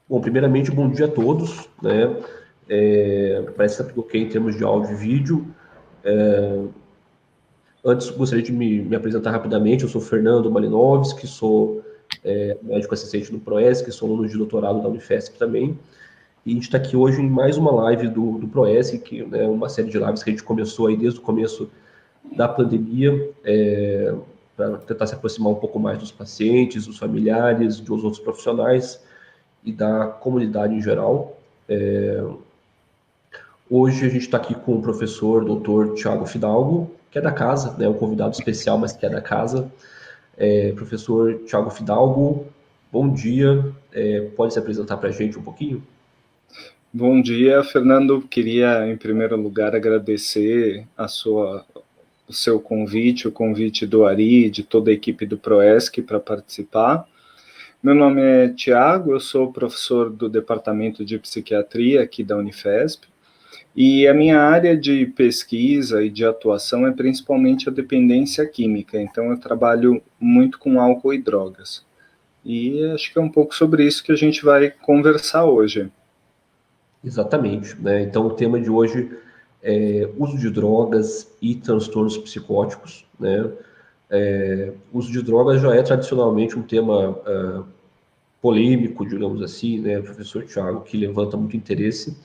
Bom, primeiramente, bom dia a todos, né? Parece que está tudo ok em termos de áudio e vídeo. Antes, gostaria de me apresentar rapidamente. Eu sou Fernando Malinovski, sou médico assistente do ProESC, sou aluno de doutorado da Unifesp também. E a gente está aqui hoje em mais uma live do ProESC, que é uma série de lives que a gente começou aí desde o começo da pandemia, para tentar se aproximar um pouco mais dos pacientes, dos familiares, dos outros profissionais e da comunidade em geral. Hoje a gente está aqui com o professor Dr. Tiago Fidalgo, que é da casa, né, um convidado especial, mas que é da casa. Professor Tiago Fidalgo, bom dia. Pode se apresentar para a gente um pouquinho? Bom dia, Fernando. Queria, em primeiro lugar, agradecer o seu convite, o convite do Ari e de toda a equipe do ProESC para participar. Meu nome é Tiago, eu sou professor do Departamento de Psiquiatria aqui da Unifesp, e a minha área de pesquisa e de atuação é principalmente a dependência química, então eu trabalho muito com álcool e drogas. E acho que é um pouco sobre isso que a gente vai conversar hoje. Exatamente, né? Então o tema de hoje é uso de drogas e transtornos psicóticos, né? Uso de drogas já é tradicionalmente um tema polêmico, digamos assim, né, professor Tiago, que levanta muito interesse.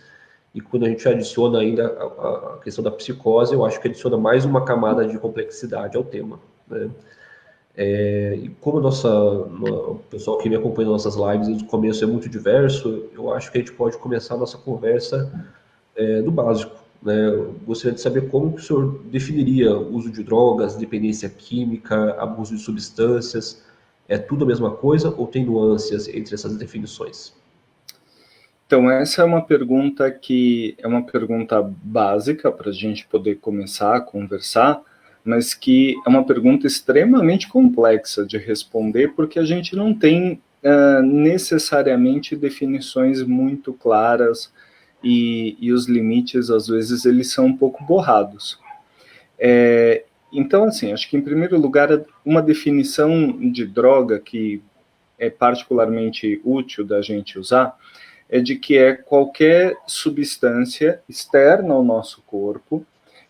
E quando a gente adiciona ainda a questão da psicose, eu acho que adiciona mais uma camada de complexidade ao tema, né? E como o pessoal que me acompanha nas nossas lives desde o começo é muito diverso, eu acho que a gente pode começar a nossa conversa do básico, né? Eu gostaria de saber como que o senhor definiria o uso de drogas, dependência química, abuso de substâncias. É tudo a mesma coisa ou tem nuances entre essas definições? Então, essa é uma pergunta que é uma pergunta básica para a gente poder começar a conversar, mas que é uma pergunta extremamente complexa de responder, porque a gente não tem necessariamente definições muito claras e os limites, às vezes, eles são um pouco borrados. Então, assim, acho que, em primeiro lugar, uma definição de droga que é particularmente útil da gente usar é de que é qualquer substância externa ao nosso corpo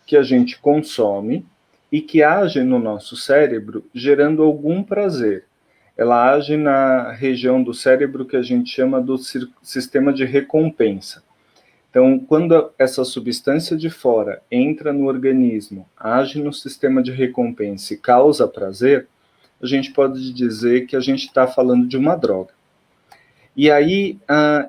que a gente consome e que age no nosso cérebro gerando algum prazer. Ela age na região do cérebro que a gente chama do sistema de recompensa. Então, quando essa substância de fora entra no organismo, age no sistema de recompensa e causa prazer, a gente pode dizer que a gente está falando de uma droga. E aí,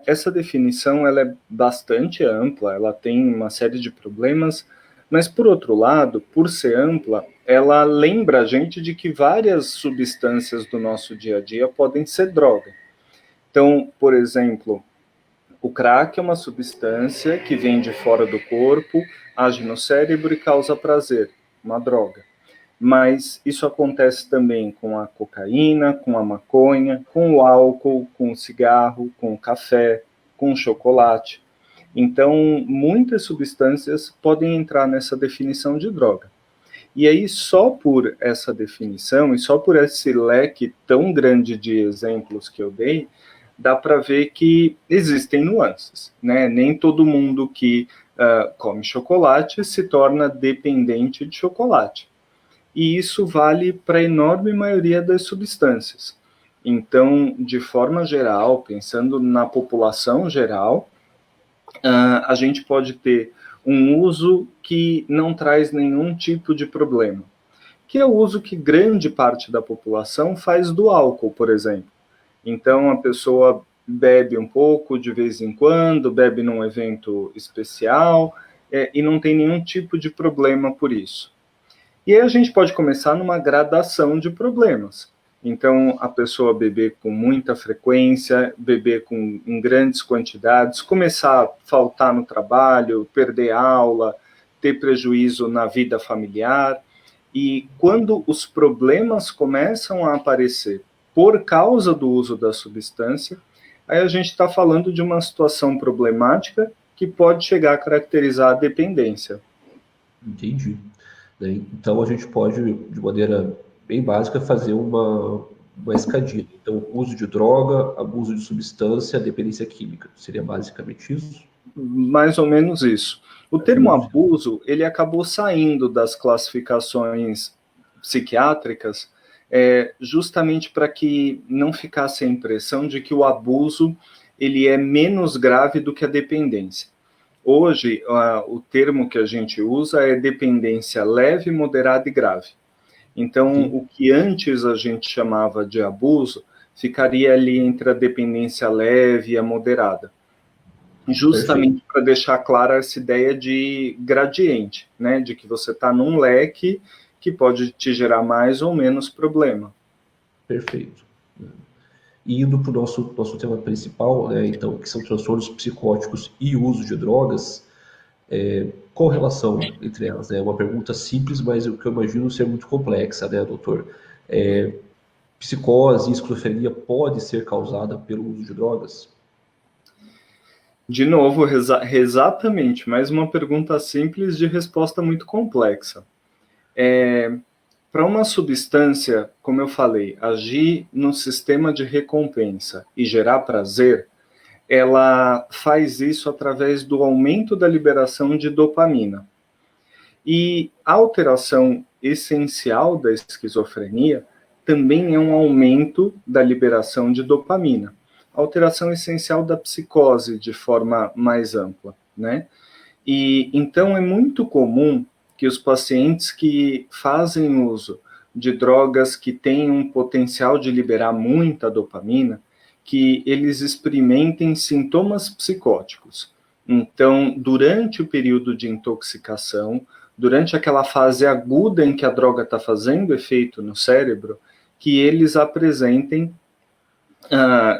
essa definição ela é bastante ampla, ela tem uma série de problemas, mas, por outro lado, por ser ampla, ela lembra a gente de que várias substâncias do nosso dia a dia podem ser droga. Então, por exemplo, o crack é uma substância que vem de fora do corpo, age no cérebro e causa prazer, uma droga. Mas isso acontece também com a cocaína, com a maconha, com o álcool, com o cigarro, com o café, com o chocolate. Então, muitas substâncias podem entrar nessa definição de droga. E aí, só por essa definição e só por esse leque tão grande de exemplos que eu dei, dá para ver que existem nuances, né? Nem todo mundo que come chocolate se torna dependente de chocolate. E isso vale para a enorme maioria das substâncias. Então, de forma geral, pensando na população geral, a gente pode ter um uso que não traz nenhum tipo de problema, que é o uso que grande parte da população faz do álcool, por exemplo. Então, a pessoa bebe um pouco de vez em quando, bebe num evento especial, e não tem nenhum tipo de problema por isso. E aí a gente pode começar numa gradação de problemas. Então, a pessoa beber com muita frequência, beber em grandes quantidades, começar a faltar no trabalho, perder aula, ter prejuízo na vida familiar. E quando os problemas começam a aparecer por causa do uso da substância, aí a gente está falando de uma situação problemática que pode chegar a caracterizar a dependência. Entendi. Né? Então, a gente pode, de maneira bem básica, fazer uma escadinha. Então, uso de droga, abuso de substância, dependência química. Seria basicamente isso? Mais ou menos isso. O Mais ou termo menos. abuso, ele acabou saindo das classificações psiquiátricas, justamente para que não ficasse a impressão de que o abuso ele é menos grave do que a dependência. Hoje, o termo que a gente usa é dependência leve, moderada e grave. Então, Entendi. o que antes a gente chamava de abuso, ficaria ali entre a dependência leve e a moderada, Perfeito. justamente para deixar clara essa ideia de gradiente, né? De que você está num leque que pode te gerar mais ou menos problema. Perfeito. E indo para o nosso tema principal, né, então, que são transtornos psicóticos e uso de drogas, qual a relação entre elas? É uma pergunta simples, mas o que eu imagino ser muito complexa, né, doutor? Psicose e esquizofrenia pode ser causada pelo uso de drogas? De novo, exatamente, mais uma pergunta simples de resposta muito complexa. Para uma substância, como eu falei, agir no sistema de recompensa e gerar prazer, ela faz isso através do aumento da liberação de dopamina. E a alteração essencial da esquizofrenia também é um aumento da liberação de dopamina. A alteração essencial da psicose, de forma mais ampla, né? E então é muito comum que os pacientes que fazem uso de drogas que têm um potencial de liberar muita dopamina, que eles experimentem sintomas psicóticos. Então, durante o período de intoxicação, durante aquela fase aguda em que a droga está fazendo efeito no cérebro, que eles apresentem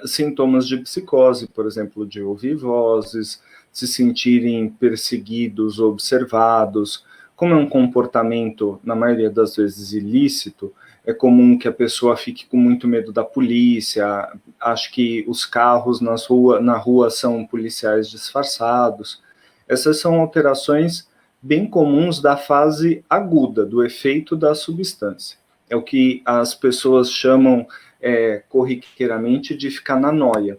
sintomas de psicose, por exemplo, de ouvir vozes, se sentirem perseguidos, observados. Como é um comportamento, na maioria das vezes, ilícito, é comum que a pessoa fique com muito medo da polícia, acho que os carros na rua são policiais disfarçados. Essas são alterações bem comuns da fase aguda, do efeito da substância. É o que as pessoas chamam corriqueiramente de ficar na noia.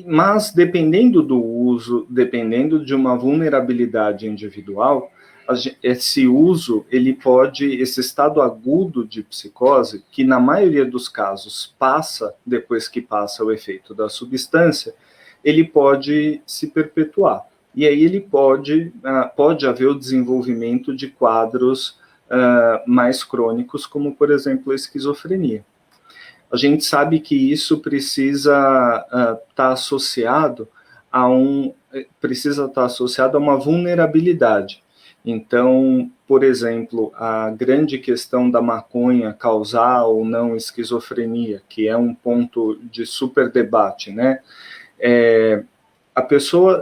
Mas dependendo do uso, dependendo de uma vulnerabilidade individual, esse uso, esse estado agudo de psicose, que na maioria dos casos passa depois que passa o efeito da substância, ele pode se perpetuar. E aí ele pode haver o desenvolvimento de quadros mais crônicos, como, por exemplo, a esquizofrenia. A gente sabe que isso precisa estar associado a uma vulnerabilidade. Então, por exemplo, a grande questão da maconha causar ou não esquizofrenia, que é um ponto de super debate, né?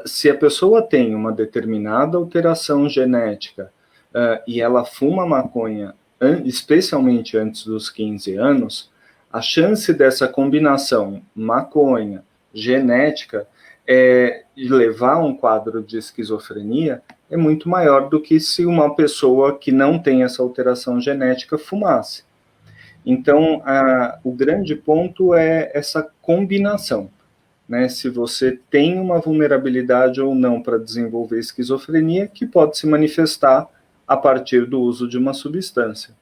Se a pessoa tem uma determinada alteração genética e ela fuma maconha, especialmente antes dos 15 anos, a chance dessa combinação maconha, genética, de levar a um quadro de esquizofrenia é muito maior do que se uma pessoa que não tem essa alteração genética fumasse. Então, o grande ponto é essa combinação. Né, se você tem uma vulnerabilidade ou não para desenvolver esquizofrenia, que pode se manifestar a partir do uso de uma substância.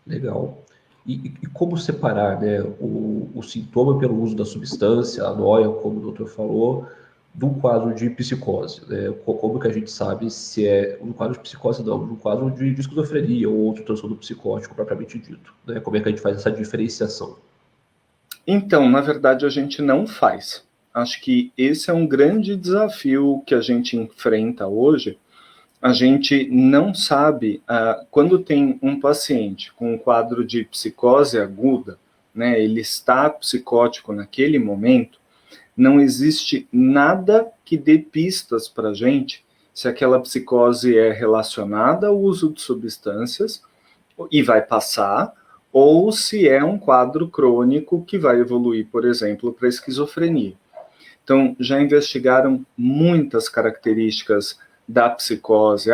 Legal. E como separar, né, o sintoma pelo uso da substância, a noia, como o doutor falou, do quadro de psicose? Né? Como que a gente sabe se é um quadro de psicose não, um quadro de esquizofrenia ou outro transtorno psicótico propriamente dito? Né? Como é que a gente faz essa diferenciação? Então, na verdade, a gente não faz. Acho que esse é um grande desafio que a gente enfrenta hoje. A gente não sabe, quando tem um paciente com um quadro de psicose aguda, né, ele está psicótico naquele momento, não existe nada que dê pistas para a gente se aquela psicose é relacionada ao uso de substâncias e vai passar, ou se é um quadro crônico que vai evoluir, por exemplo, para esquizofrenia. Então, já investigaram muitas características da psicose,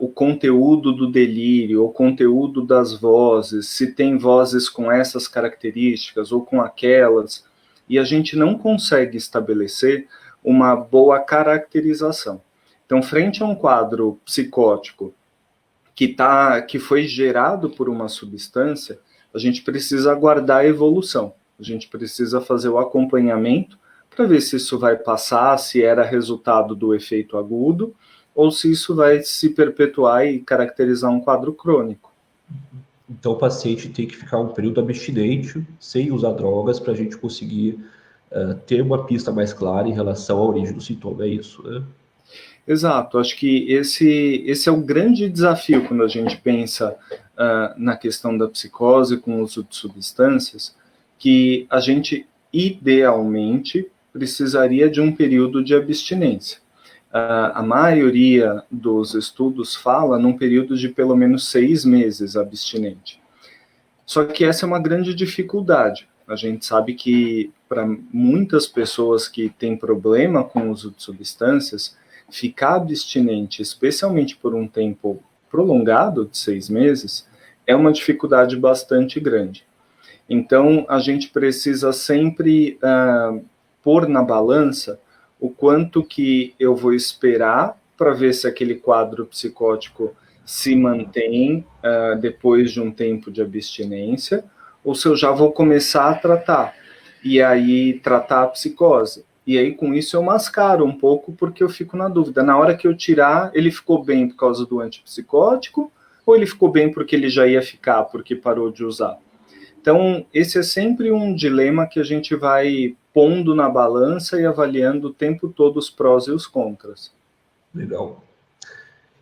o conteúdo do delírio, o conteúdo das vozes, se tem vozes com essas características ou com aquelas, e a gente não consegue estabelecer uma boa caracterização. Então, frente a um quadro psicótico que foi gerado por uma substância, a gente precisa aguardar a evolução, a gente precisa fazer o acompanhamento para ver se isso vai passar, se era resultado do efeito agudo, ou se isso vai se perpetuar e caracterizar um quadro crônico. Então, o paciente tem que ficar um período abstinente, sem usar drogas, para a gente conseguir ter uma pista mais clara em relação à origem do sintoma, é isso, né? Exato, acho que esse é o grande desafio quando a gente pensa na questão da psicose com o uso de substâncias, que a gente idealmente precisaria de um período de abstinência. A maioria dos estudos fala num período de pelo menos 6 meses abstinente. Só que essa é uma grande dificuldade. A gente sabe que para muitas pessoas que têm problema com o uso de substâncias, ficar abstinente, especialmente por um tempo prolongado de 6 meses, é uma dificuldade bastante grande. Então, a gente precisa sempre pôr na balança o quanto que eu vou esperar para ver se aquele quadro psicótico se mantém depois de um tempo de abstinência, ou se eu já vou começar a tratar, e aí tratar a psicose. E aí, com isso, eu mascaro um pouco, porque eu fico na dúvida. Na hora que eu tirar, ele ficou bem por causa do antipsicótico, ou ele ficou bem porque ele já ia ficar, porque parou de usar? Então, esse é sempre um dilema que a gente vai pondo na balança e avaliando o tempo todo os prós e os contras. Legal.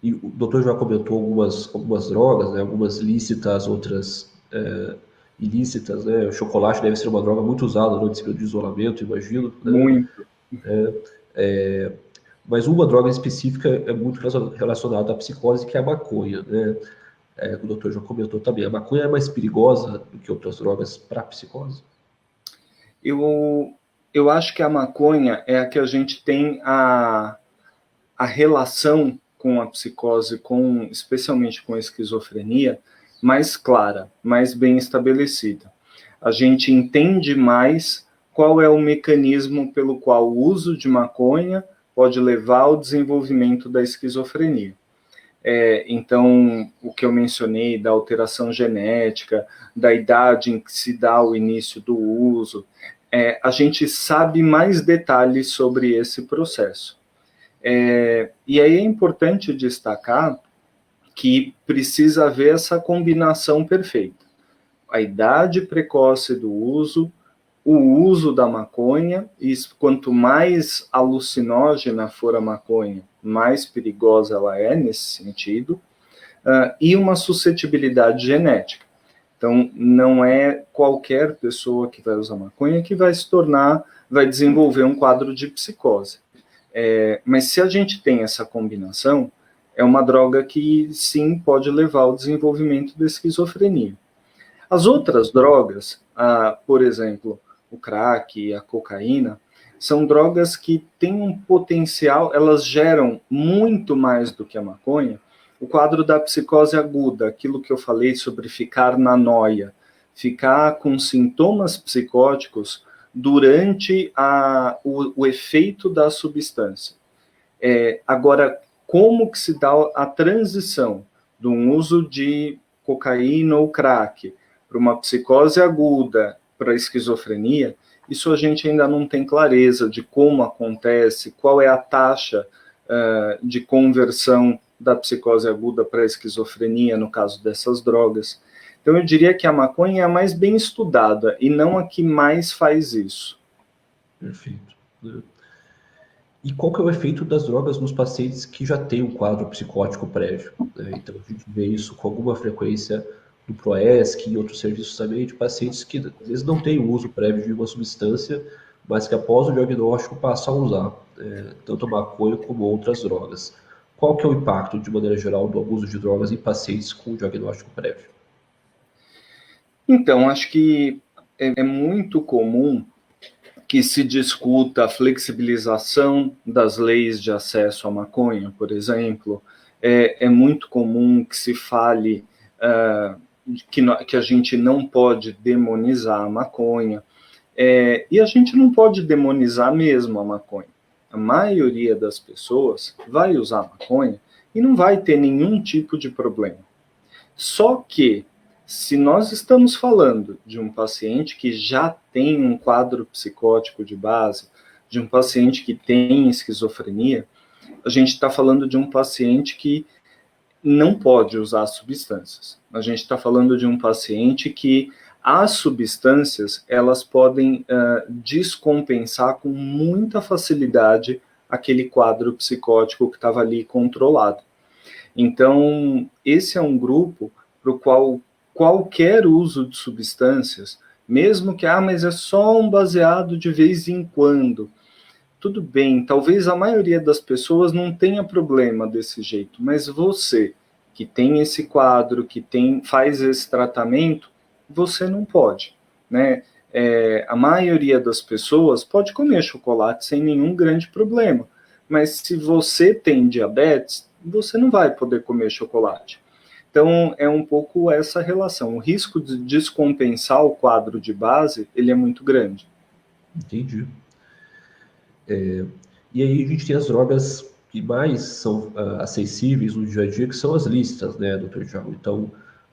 E o doutor já comentou algumas drogas, né? Algumas lícitas, outras ilícitas, né? O chocolate deve ser uma droga muito usada no período de isolamento, imagino, né? Muito. Mas uma droga específica é muito relacionada à psicose, que é a maconha, né? O doutor já comentou também. A maconha é mais perigosa do que outras drogas para psicose? Eu acho que a maconha é a que a gente tem a relação com a psicose, especialmente com a esquizofrenia, mais clara, mais bem estabelecida. A gente entende mais qual é o mecanismo pelo qual o uso de maconha pode levar ao desenvolvimento da esquizofrenia. Então, o que eu mencionei da alteração genética, da idade em que se dá o início do uso, a gente sabe mais detalhes sobre esse processo. E aí é importante destacar que precisa haver essa combinação perfeita. A idade precoce do uso, o uso da maconha, e quanto mais alucinógena for a maconha, mais perigosa ela é nesse sentido, e uma suscetibilidade genética. Então, não é qualquer pessoa que vai usar maconha que vai desenvolver um quadro de psicose. Mas se a gente tem essa combinação, é uma droga que sim pode levar ao desenvolvimento da esquizofrenia. As outras drogas, por exemplo, o crack e a cocaína, são drogas que têm um potencial, elas geram muito mais do que a maconha, o quadro da psicose aguda, aquilo que eu falei sobre ficar na noia, ficar com sintomas psicóticos durante o efeito da substância. Agora, como que se dá a transição de um uso de cocaína ou crack para uma psicose aguda, para a esquizofrenia, isso a gente ainda não tem clareza de como acontece, qual é a taxa de conversão da psicose aguda para a esquizofrenia, no caso dessas drogas. Então, eu diria que a maconha é a mais bem estudada e não a que mais faz isso. Perfeito. E qual que é o efeito das drogas nos pacientes que já têm um quadro psicótico prévio? Então, a gente vê isso com alguma frequência no PROESC e em outros serviços também, de pacientes que às vezes não têm o uso prévio de uma substância, mas que após o diagnóstico passam a usar, tanto a maconha como outras drogas. Qual que é o impacto, de maneira geral, do abuso de drogas em pacientes com diagnóstico prévio? Então, acho que é muito comum que se discuta a flexibilização das leis de acesso à maconha, por exemplo. É muito comum que se fale que a gente não pode demonizar a maconha, e a gente não pode demonizar mesmo a maconha. A maioria das pessoas vai usar maconha e não vai ter nenhum tipo de problema. Só que, se nós estamos falando de um paciente que já tem um quadro psicótico de base, de um paciente que tem esquizofrenia, a gente está falando de um paciente que não pode usar substâncias. A gente está falando de um paciente que as substâncias, elas podem descompensar com muita facilidade aquele quadro psicótico que estava ali controlado. Então, esse é um grupo para o qual qualquer uso de substâncias, mesmo que, mas é só um baseado de vez em quando, tudo bem, talvez a maioria das pessoas não tenha problema desse jeito, mas você, que tem esse quadro, que faz esse tratamento, você não pode, né? A maioria das pessoas pode comer chocolate sem nenhum grande problema, mas se você tem diabetes, você não vai poder comer chocolate. Então, é um pouco essa relação. O risco de descompensar o quadro de base, ele é muito grande. Entendi. E aí a gente tem as drogas que mais são acessíveis no dia a dia, que são as lícitas, né, doutor Thiago? Então,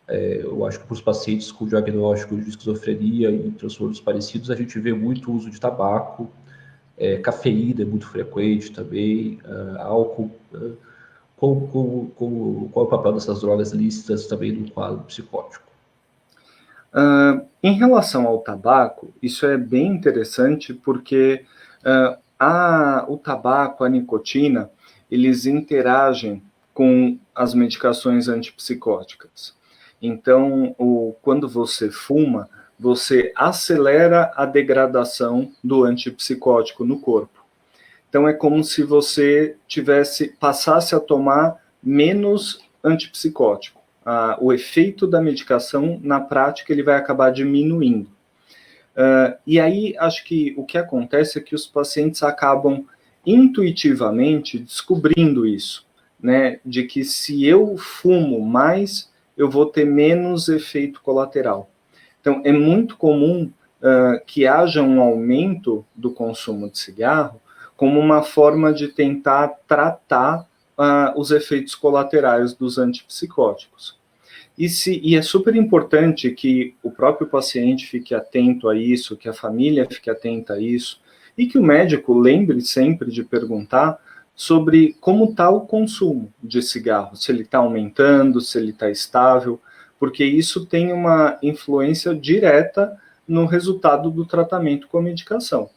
eu acho que para os pacientes com diagnóstico de esquizofrenia e transtornos parecidos, a gente vê muito uso de tabaco, cafeína é muito frequente também, álcool, né? Qual é o papel dessas drogas lícitas também no quadro psicótico? Em relação ao tabaco, isso é bem interessante porque o tabaco, a nicotina, eles interagem com as medicações antipsicóticas. Então, quando você fuma, você acelera a degradação do antipsicótico no corpo. Então, é como se você passasse a tomar menos antipsicótico. O efeito da medicação, na prática, ele vai acabar diminuindo. E aí, acho que o que acontece é que os pacientes acabam intuitivamente descobrindo isso, né? De que se eu fumo mais, eu vou ter menos efeito colateral. Então, é muito comum que haja um aumento do consumo de cigarro como uma forma de tentar tratar os efeitos colaterais dos antipsicóticos. E é super importante que o próprio paciente fique atento a isso, que a família fique atenta a isso, e que o médico lembre sempre de perguntar sobre como está o consumo de cigarro, se ele está aumentando, se ele está estável, porque isso tem uma influência direta no resultado do tratamento com a medicação.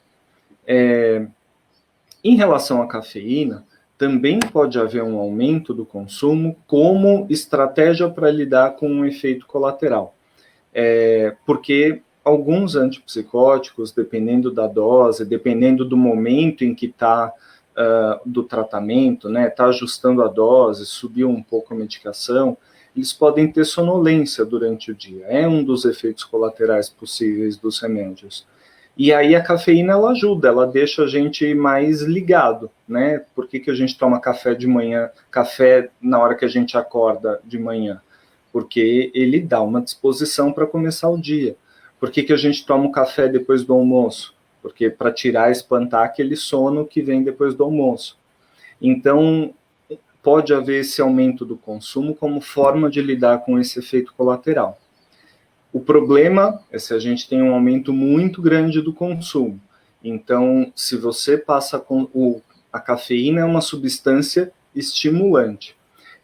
Em relação à cafeína, também pode haver um aumento do consumo como estratégia para lidar com um efeito colateral. Porque alguns antipsicóticos, dependendo da dose, dependendo do momento em que está do tratamento, né, está ajustando a dose, subiu um pouco a medicação, eles podem ter sonolência durante o dia. É um dos efeitos colaterais possíveis dos remédios. E aí a cafeína, ela ajuda, ela deixa a gente mais ligado, né? Por que a gente toma café de manhã, café na hora que a gente acorda de manhã? Porque ele dá uma disposição para começar o dia. Por que a gente toma o café depois do almoço? Porque para tirar, espantar aquele sono que vem depois do almoço. Então, pode haver esse aumento do consumo como forma de lidar com esse efeito colateral. O problema é se a gente tem um aumento muito grande do consumo. Então, se você passa com a cafeína é uma substância estimulante.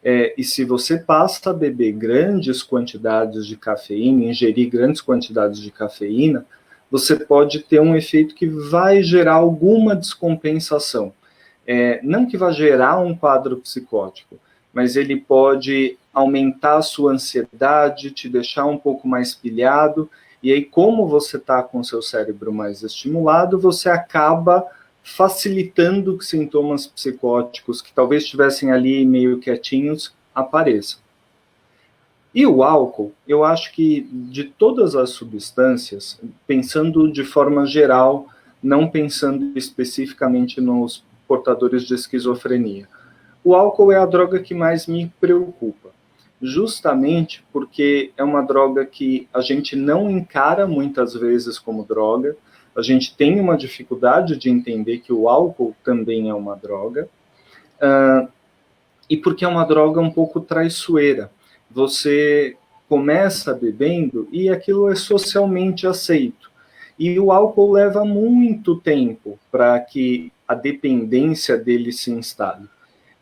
E se você passa a beber grandes quantidades de cafeína, ingerir grandes quantidades de cafeína, você pode ter um efeito que vai gerar alguma descompensação. Não que vai gerar um quadro psicótico, mas ele pode aumentar a sua ansiedade, te deixar um pouco mais pilhado, e aí como você está com o seu cérebro mais estimulado, você acaba facilitando que sintomas psicóticos que talvez estivessem ali meio quietinhos, apareçam. E o álcool, eu acho que de todas as substâncias, pensando de forma geral não pensando especificamente nos portadores de esquizofrenia. O álcool é a droga que mais me preocupa, justamente porque é uma droga que a gente não encara muitas vezes como droga, a gente tem uma dificuldade de entender que o álcool também é uma droga, e porque é uma droga um pouco traiçoeira. Você começa bebendo e aquilo é socialmente aceito. E o álcool leva muito tempo para que a dependência dele se instale.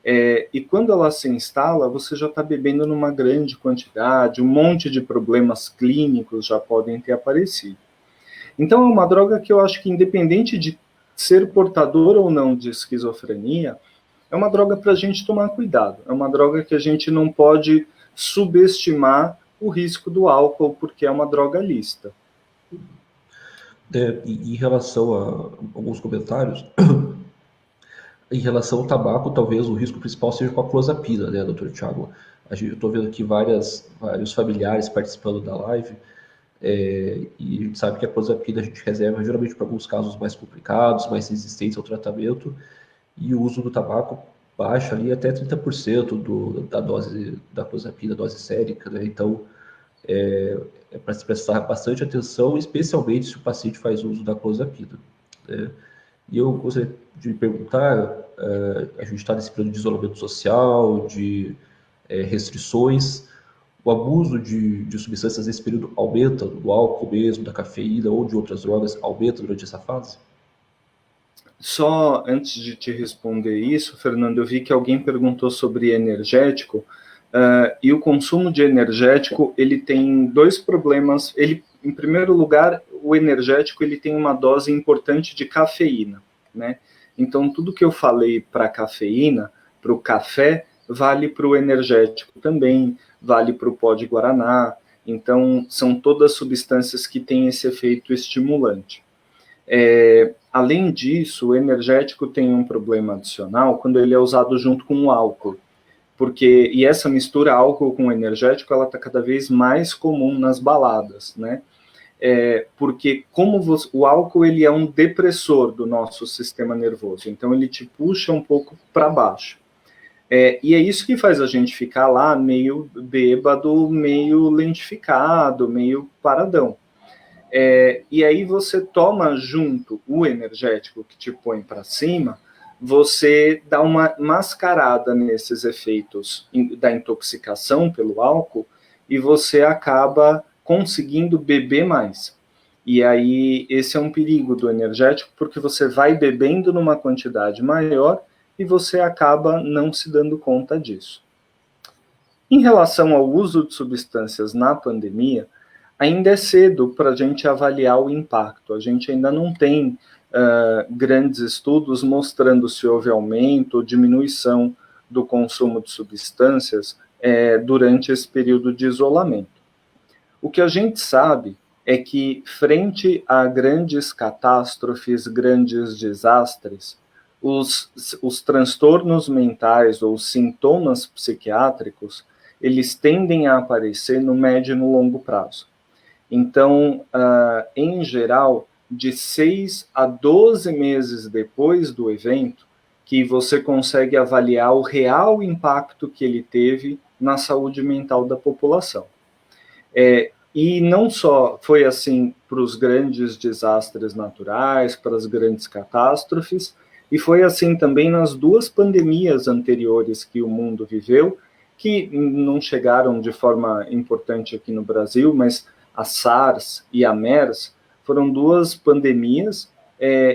E quando ela se instala, você já está bebendo numa grande quantidade, um monte de problemas clínicos já podem ter aparecido. Então é uma droga que eu acho que, independente de ser portador ou não de esquizofrenia, é uma droga para a gente tomar cuidado. É uma droga que a gente não pode subestimar o risco do álcool, porque é uma droga lícita. E em relação a alguns comentários, em relação ao tabaco, talvez o risco principal seja com a clozapina, né, doutor Thiago? Eu estou vendo aqui vários familiares participando da live, e a gente sabe que a clozapina a gente reserva geralmente para alguns casos mais complicados, mais resistentes ao tratamento, e o uso do tabaco baixa ali até 30% da dose da clozapina, dose sérica, né? Então, é para se prestar bastante atenção, especialmente se o paciente faz uso da clozapina, né? E eu gostaria de perguntar, a gente está nesse período de isolamento social, de restrições, o abuso de substâncias nesse período aumenta, do álcool mesmo, da cafeína ou de outras drogas, aumenta durante essa fase? Só antes de te responder isso, Fernando, eu vi que alguém perguntou sobre energético, e o consumo de energético, ele tem dois problemas. Em primeiro lugar, o energético ele tem uma dose importante de cafeína, né? Então, tudo que eu falei para cafeína, para o café, vale para o energético também, vale para o pó de guaraná. Então, são todas substâncias que têm esse efeito estimulante. Além disso, o energético tem um problema adicional quando ele é usado junto com o álcool, e essa mistura álcool com energético, ela está cada vez mais comum nas baladas, né? Porque o álcool ele é um depressor do nosso sistema nervoso, então ele te puxa um pouco para baixo. E é isso que faz a gente ficar lá meio bêbado, meio lentificado, meio paradão. E aí você toma junto o energético que te põe para cima, você dá uma mascarada nesses efeitos da intoxicação pelo álcool e você acaba conseguindo beber mais. E aí esse é um perigo do energético, porque você vai bebendo numa quantidade maior e você acaba não se dando conta disso. Em relação ao uso de substâncias na pandemia, ainda é cedo para a gente avaliar o impacto. A gente ainda não tem grandes estudos mostrando se houve aumento ou diminuição do consumo de substâncias durante esse período de isolamento. O que a gente sabe é que, frente a grandes catástrofes, grandes desastres, os transtornos mentais ou sintomas psiquiátricos, eles tendem a aparecer no médio e no longo prazo. Então, em geral, de 6 a 12 meses depois do evento, que você consegue avaliar o real impacto que ele teve na saúde mental da população. E não só foi assim para os grandes desastres naturais, para as grandes catástrofes, e foi assim também nas duas pandemias anteriores que o mundo viveu, que não chegaram de forma importante aqui no Brasil, mas a SARS e a MERS foram duas pandemias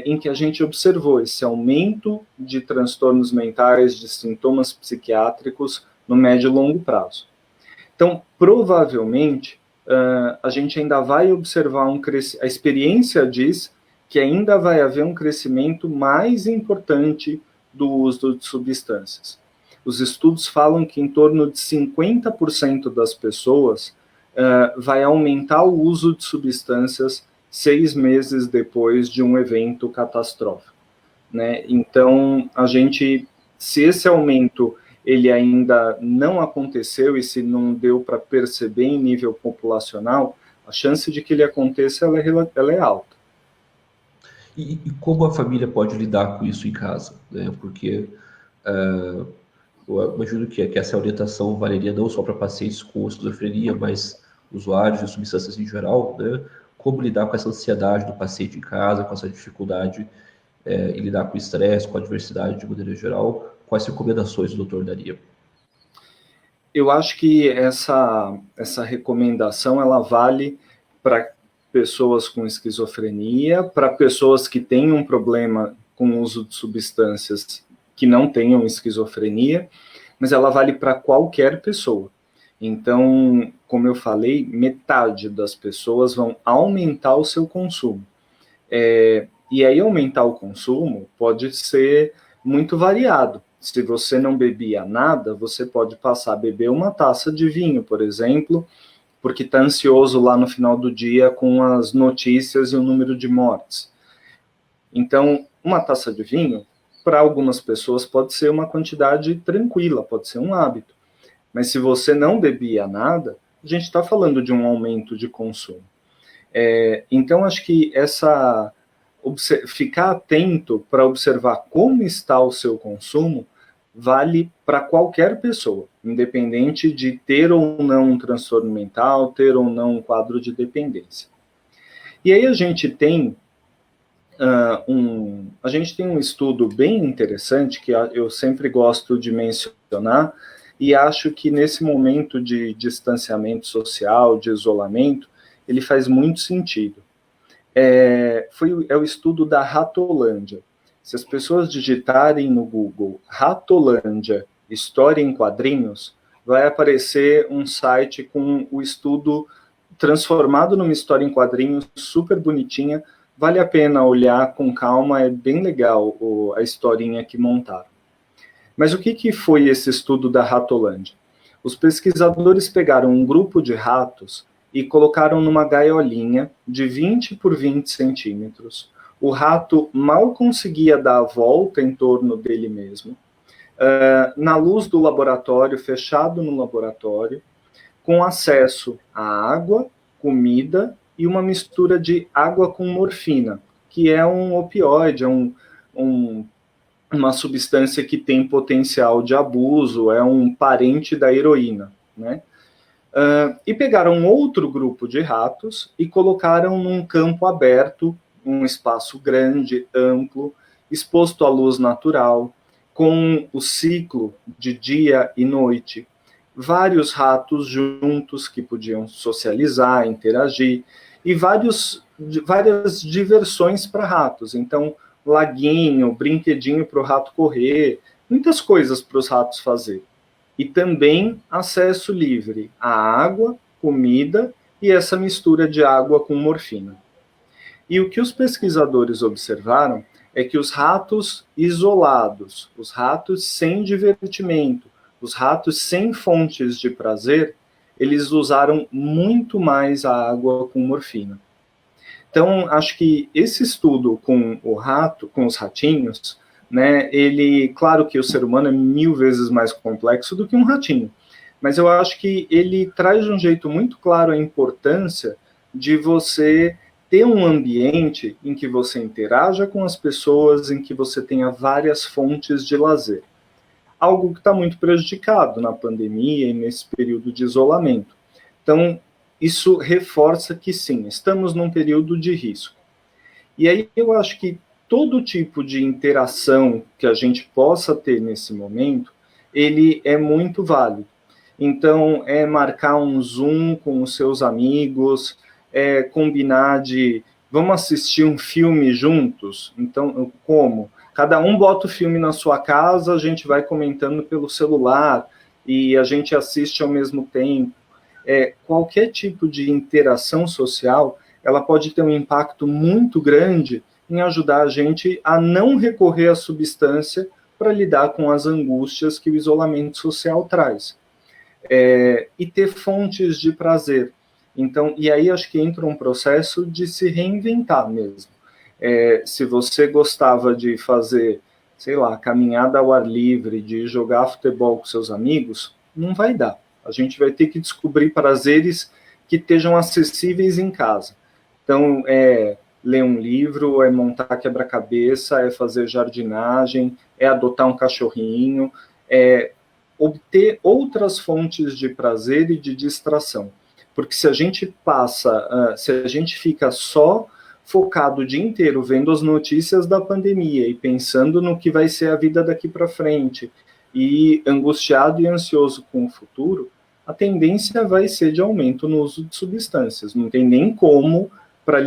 em que a gente observou esse aumento de transtornos mentais, de sintomas psiquiátricos no médio e longo prazo. Então, provavelmente, a gente ainda vai observar a experiência diz que ainda vai haver um crescimento mais importante do uso de substâncias. Os estudos falam que em torno de 50% das pessoas vai aumentar o uso de substâncias 6 meses depois de um evento catastrófico, né? Então, se esse aumento ele ainda não aconteceu e se não deu para perceber em nível populacional, a chance de que ele aconteça ela é alta. E como a família pode lidar com isso em casa, né? Porque eu imagino que essa orientação valeria não só para pacientes com esquizofrenia, mas usuários de substâncias em geral, né? Como lidar com essa ansiedade do paciente em casa, com essa dificuldade em lidar com o estresse, com a adversidade de maneira geral. Quais recomendações o doutor daria? Eu acho que essa recomendação ela vale para pessoas com esquizofrenia, para pessoas que têm um problema com o uso de substâncias que não tenham esquizofrenia, mas ela vale para qualquer pessoa. Então, como eu falei, metade das pessoas vão aumentar o seu consumo. E aí aumentar o consumo pode ser muito variado. Se você não bebia nada, você pode passar a beber uma taça de vinho, por exemplo, porque está ansioso lá no final do dia com as notícias e o número de mortes. Então, uma taça de vinho, para algumas pessoas, pode ser uma quantidade tranquila, pode ser um hábito. Mas se você não bebia nada, a gente está falando de um aumento de consumo. Então, acho que ficar atento para observar como está o seu consumo vale para qualquer pessoa, independente de ter ou não um transtorno mental, ter ou não um quadro de dependência. E aí a gente tem um estudo bem interessante que eu sempre gosto de mencionar e acho que nesse momento de distanciamento social, de isolamento, ele faz muito sentido. É o estudo da Ratolândia. Se as pessoas digitarem no Google Ratolândia, história em quadrinhos, vai aparecer um site com o estudo transformado numa história em quadrinhos super bonitinha. Vale a pena olhar com calma, é bem legal a historinha que montaram. Mas o que foi esse estudo da Ratolândia? Os pesquisadores pegaram um grupo de ratos e colocaram numa gaiolinha de 20 por 20 centímetros. O rato mal conseguia dar a volta em torno dele mesmo. Na luz do laboratório, fechado no laboratório, com acesso a água, comida e uma mistura de água com morfina, que é um opioide, uma substância que tem potencial de abuso, é um parente da heroína, né? E pegaram um outro grupo de ratos e colocaram num campo aberto, um espaço grande, amplo, exposto à luz natural, com o ciclo de dia e noite. Vários ratos juntos que podiam socializar, interagir, e várias diversões para ratos. Então, laguinho, brinquedinho para o rato correr, muitas coisas para os ratos fazer. E também acesso livre à água, comida e essa mistura de água com morfina. E o que os pesquisadores observaram é que os ratos isolados, os ratos sem divertimento, os ratos sem fontes de prazer, eles usaram muito mais a água com morfina. Então, acho que esse estudo com o rato, com os ratinhos, né, claro que o ser humano é 1000 vezes mais complexo do que um ratinho, mas eu acho que ele traz de um jeito muito claro a importância de você ter um ambiente em que você interaja com as pessoas, em que você tenha várias fontes de lazer. Algo que está muito prejudicado na pandemia e nesse período de isolamento. Então, isso reforça que sim, estamos num período de risco. E aí eu acho que todo tipo de interação que a gente possa ter nesse momento, ele é muito válido. Então, é marcar um Zoom com os seus amigos, é combinar vamos assistir um filme juntos? Então, como? Cada um bota o filme na sua casa, a gente vai comentando pelo celular e a gente assiste ao mesmo tempo. Qualquer tipo de interação social, ela pode ter um impacto muito grande em ajudar a gente a não recorrer à substância para lidar com as angústias que o isolamento social traz. E ter fontes de prazer. Então, e aí acho que entra um processo de se reinventar mesmo. Se você gostava de fazer, sei lá, caminhada ao ar livre, de jogar futebol com seus amigos, não vai dar. A gente vai ter que descobrir prazeres que estejam acessíveis em casa. Então, ler um livro, é montar quebra-cabeça, é fazer jardinagem, é adotar um cachorrinho, é obter outras fontes de prazer e de distração. Porque se a gente se a gente fica só focado o dia inteiro vendo as notícias da pandemia e pensando no que vai ser a vida daqui para frente, e angustiado e ansioso com o futuro, a tendência vai ser de aumento no uso de substâncias. Não tem nem como para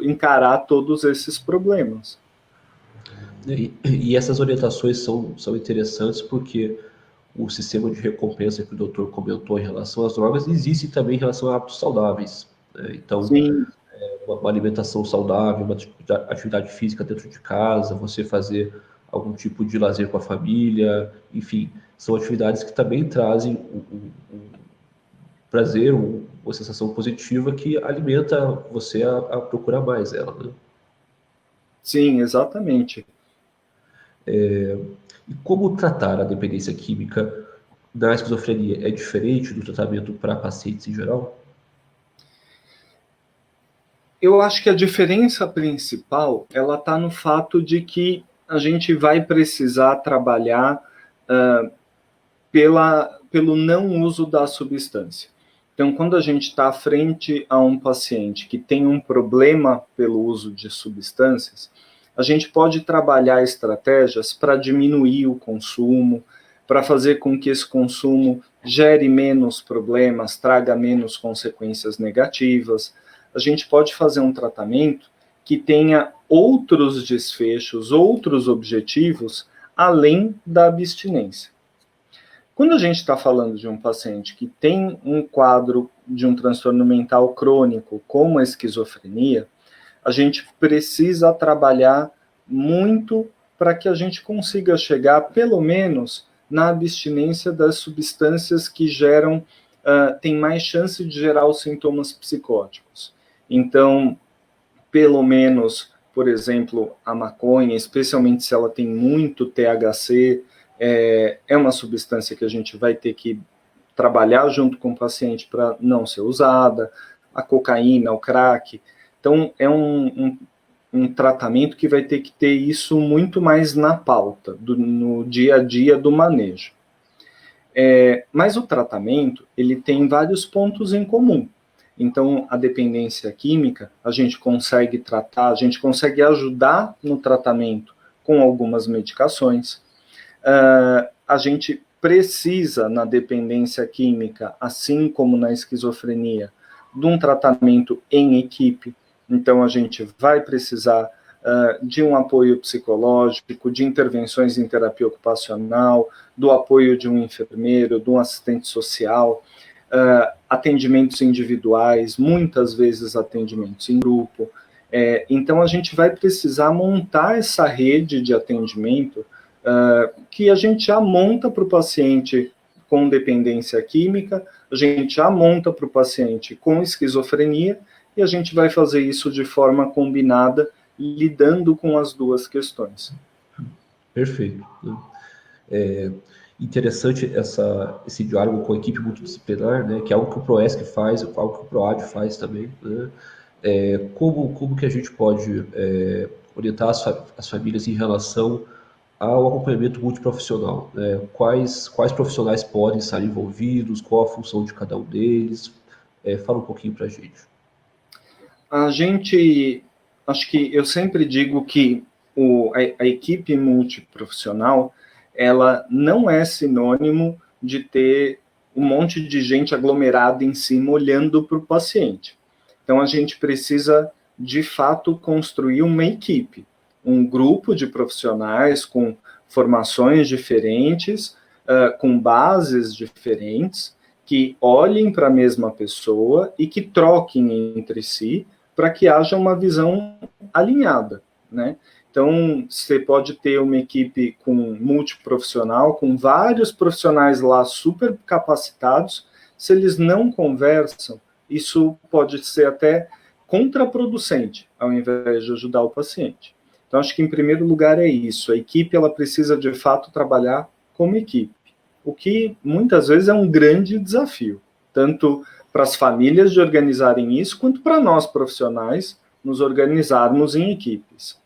encarar todos esses problemas. E essas orientações são interessantes porque o sistema de recompensa que o doutor comentou em relação às drogas existe também em relação a hábitos saudáveis, né? Então, Sim, uma alimentação saudável, uma atividade física dentro de casa, você fazer algum tipo de lazer com a família, enfim, são atividades que também trazem um prazer, uma sensação positiva que alimenta você a procurar mais ela, né? sim, exatamente. E como tratar a dependência química na esquizofrenia? É diferente do tratamento para pacientes em geral? Eu acho que a diferença principal, ela está no fato de que a gente vai precisar trabalhar pelo não uso da substância. Então, quando a gente está frente a um paciente que tem um problema pelo uso de substâncias, a gente pode trabalhar estratégias para diminuir o consumo, para fazer com que esse consumo gere menos problemas, traga menos consequências negativas. A gente pode fazer um tratamento que tenha outros desfechos, outros objetivos, além da abstinência. Quando a gente está falando de um paciente que tem um quadro de um transtorno mental crônico, como a esquizofrenia, a gente precisa trabalhar muito para que a gente consiga chegar, pelo menos, na abstinência das substâncias que tem mais chance de gerar os sintomas psicóticos. Então, pelo menos, por exemplo, a maconha, especialmente se ela tem muito THC, é uma substância que a gente vai ter que trabalhar junto com o paciente para não ser usada, a cocaína, o crack. Então, é um tratamento que vai ter que ter isso muito mais na pauta, no dia a dia do manejo. Mas o tratamento, ele tem vários pontos em comum. Então, a dependência química, a gente consegue tratar, a gente consegue ajudar no tratamento com algumas medicações. A gente precisa, na dependência química, assim como na esquizofrenia, de um tratamento em equipe. Então, a gente vai precisar de um apoio psicológico, de intervenções em terapia ocupacional, do apoio de um enfermeiro, de um assistente social, atendimentos individuais, muitas vezes atendimentos em grupo. Então, a gente vai precisar montar essa rede de atendimento que a gente já monta para o paciente com dependência química, a gente já monta para o paciente com esquizofrenia, e a gente vai fazer isso de forma combinada, lidando com as duas questões. Perfeito. É interessante esse diálogo com a equipe multidisciplinar, né, que é algo que o PROESC faz, algo que o PROAD faz também, né? Como que a gente pode orientar as famílias em relação ao acompanhamento multiprofissional, né? Quais profissionais podem estar envolvidos, qual a função de cada um deles? Fala um pouquinho para a gente. Acho que eu sempre digo que a equipe multiprofissional, ela não é sinônimo de ter um monte de gente aglomerada em cima olhando para o paciente. Então, a gente precisa, de fato, construir uma equipe, um grupo de profissionais com formações diferentes, com bases diferentes, que olhem para a mesma pessoa e que troquem entre si para que haja uma visão alinhada, né? Então, você pode ter uma equipe multiprofissional, com vários profissionais lá super capacitados. Se eles não conversam, isso pode ser até contraproducente, ao invés de ajudar o paciente. Então, acho que, em primeiro lugar, é isso. A equipe, ela precisa, de fato, trabalhar como equipe, o que, muitas vezes, é um grande desafio, tanto para as famílias de organizarem isso, quanto para nós, profissionais, nos organizarmos em equipes.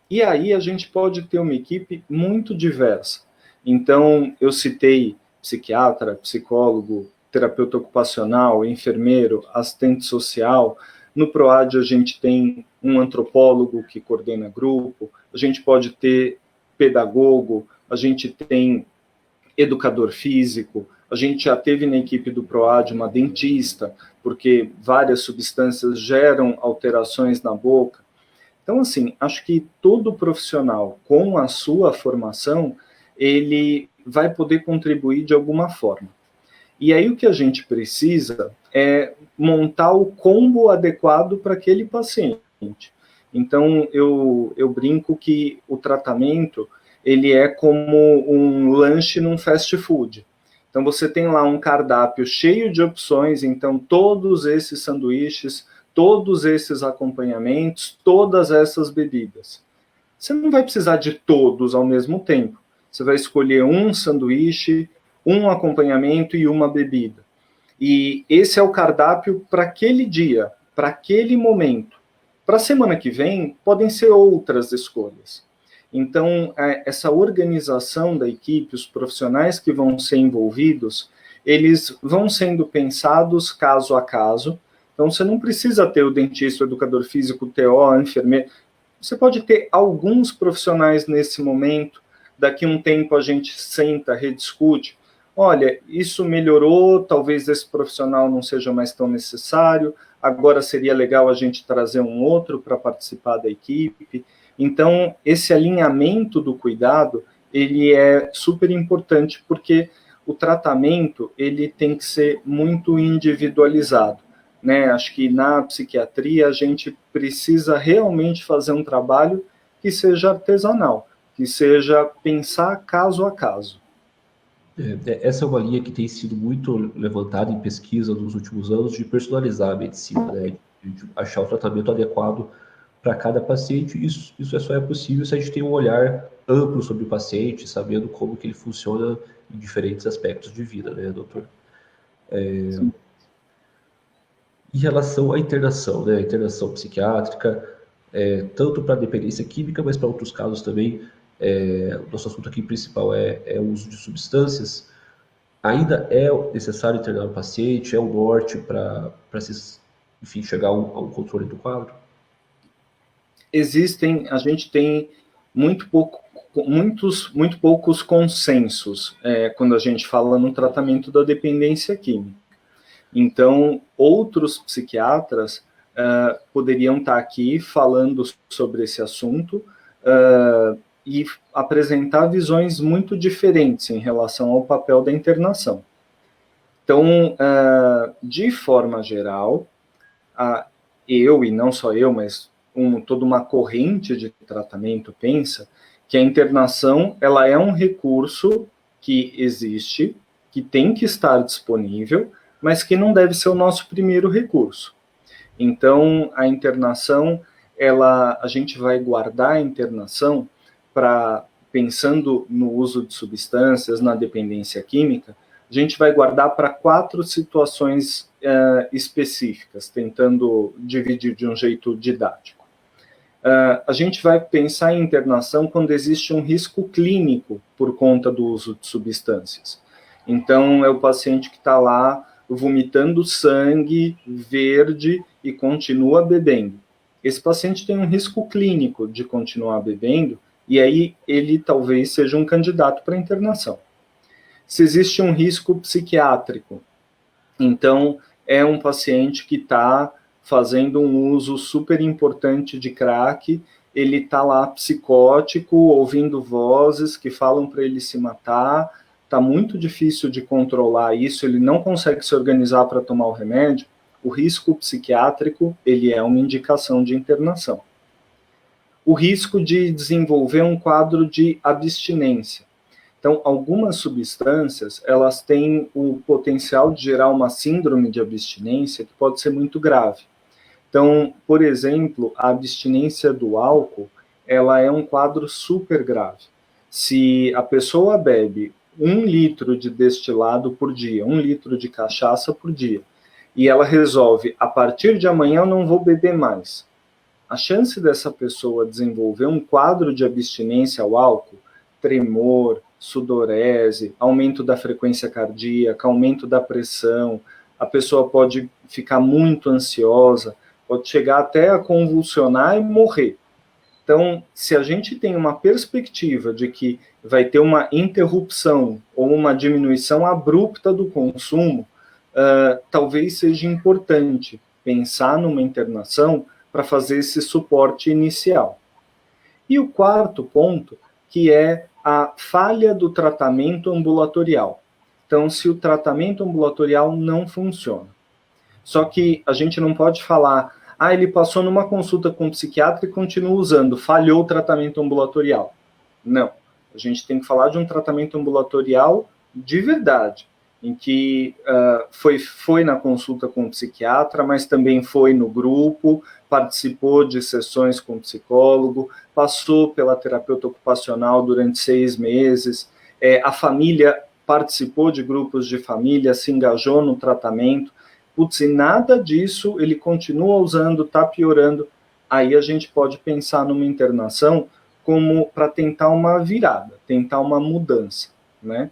E aí a gente pode ter uma equipe muito diversa. Então, eu citei psiquiatra, psicólogo, terapeuta ocupacional, enfermeiro, assistente social. No PROAD, a gente tem um antropólogo que coordena grupo, a gente pode ter pedagogo, a gente tem educador físico, a gente já teve na equipe do PROAD uma dentista, porque várias substâncias geram alterações na boca. Então, assim, acho que todo profissional com a sua formação, ele vai poder contribuir de alguma forma. E aí o que a gente precisa é montar o combo adequado para aquele paciente. Então, eu brinco que o tratamento, ele é como um lanche num fast food. Então, você tem lá um cardápio cheio de opções, então todos esses sanduíches, todos esses acompanhamentos, todas essas bebidas. Você não vai precisar de todos ao mesmo tempo. Você vai escolher um sanduíche, um acompanhamento e uma bebida. E esse é o cardápio para aquele dia, para aquele momento. Para a semana que vem, podem ser outras escolhas. Então, essa organização da equipe, os profissionais que vão ser envolvidos, eles vão sendo pensados caso a caso. Então, você não precisa ter o dentista, o educador físico, o TO, a enfermeira. Você pode ter alguns profissionais nesse momento. Daqui a um tempo a gente senta, rediscute. Olha, isso melhorou, talvez esse profissional não seja mais tão necessário, agora seria legal a gente trazer um outro para participar da equipe. Então, esse alinhamento do cuidado, ele é super importante, porque o tratamento, ele tem que ser muito individualizado, né? Acho que na psiquiatria a gente precisa realmente fazer um trabalho que seja artesanal, que seja pensar caso a caso. Essa é uma linha que tem sido muito levantada em pesquisa nos últimos anos de personalizar a medicina, né? De achar o tratamento adequado para cada paciente. Isso só é possível se a gente tem um olhar amplo sobre o paciente, sabendo como que ele funciona em diferentes aspectos de vida, né, doutor? Em relação à internação, né, a internação psiquiátrica, tanto para dependência química, mas para outros casos também, o nosso assunto aqui principal é o uso de substâncias. Ainda é necessário internar o paciente, é o norte para se, enfim, chegar a um controle do quadro? A gente tem muito poucos consensos quando a gente fala no tratamento da dependência química. Então, outros psiquiatras poderiam estar aqui falando sobre esse assunto e apresentar visões muito diferentes em relação ao papel da internação. Então, de forma geral, eu, e não só eu, mas toda uma corrente de tratamento pensa que a internação ela é um recurso que existe, que tem que estar disponível, mas que não deve ser o nosso primeiro recurso. Então, a internação, a gente vai guardar a internação pensando no uso de substâncias, na dependência química, a gente vai guardar para 4 situações específicas, tentando dividir de um jeito didático. A gente vai pensar em internação quando existe um risco clínico por conta do uso de substâncias. Então, é o paciente que está lá vomitando sangue verde e continua bebendo. Esse paciente tem um risco clínico de continuar bebendo, e aí ele talvez seja um candidato para internação. Se existe um risco psiquiátrico, então é um paciente que está fazendo um uso super importante de crack, ele está lá psicótico, ouvindo vozes que falam para ele se matar, está muito difícil de controlar isso, ele não consegue se organizar para tomar o remédio, o risco psiquiátrico, ele é uma indicação de internação. O risco de desenvolver um quadro de abstinência. Então, algumas substâncias, elas têm o potencial de gerar uma síndrome de abstinência que pode ser muito grave. Então, por exemplo, a abstinência do álcool, ela é um quadro super grave. Se a pessoa bebe 1 litro de destilado por dia, 1 litro de cachaça por dia, e ela resolve, a partir de amanhã eu não vou beber mais. A chance dessa pessoa desenvolver um quadro de abstinência ao álcool, tremor, sudorese, aumento da frequência cardíaca, aumento da pressão, a pessoa pode ficar muito ansiosa, pode chegar até a convulsionar e morrer. Então, se a gente tem uma perspectiva de que vai ter uma interrupção ou uma diminuição abrupta do consumo, talvez seja importante pensar numa internação para fazer esse suporte inicial. E o quarto ponto, que é a falha do tratamento ambulatorial. Então, se o tratamento ambulatorial não funciona. Só que a gente não pode falar, ele passou numa consulta com um psiquiatra e continua usando, falhou o tratamento ambulatorial. Não. A gente tem que falar de um tratamento ambulatorial de verdade, em que foi na consulta com o psiquiatra, mas também foi no grupo, participou de sessões com o psicólogo, passou pela terapeuta ocupacional durante 6 meses, a família participou de grupos de família, se engajou no tratamento. Putz, e nada disso ele continua usando, está piorando. Aí a gente pode pensar numa internação como para tentar uma virada, tentar uma mudança, né?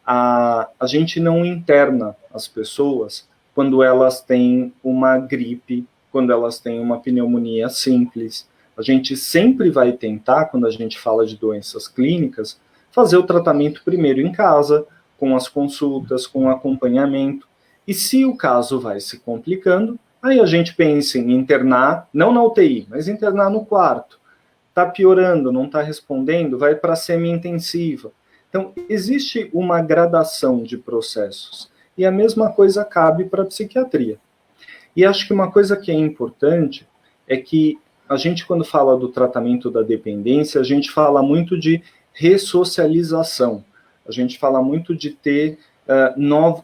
A gente não interna as pessoas quando elas têm uma gripe, quando elas têm uma pneumonia simples. A gente sempre vai tentar, quando a gente fala de doenças clínicas, fazer o tratamento primeiro em casa, com as consultas, com o acompanhamento. E se o caso vai se complicando, aí a gente pensa em internar, não na UTI, mas internar no quarto. Está piorando, não está respondendo, vai para a semi-intensiva. Então, existe uma gradação de processos. E a mesma coisa cabe para a psiquiatria. E acho que uma coisa que é importante é que a gente, quando fala do tratamento da dependência, a gente fala muito de ressocialização. A gente fala muito de ter,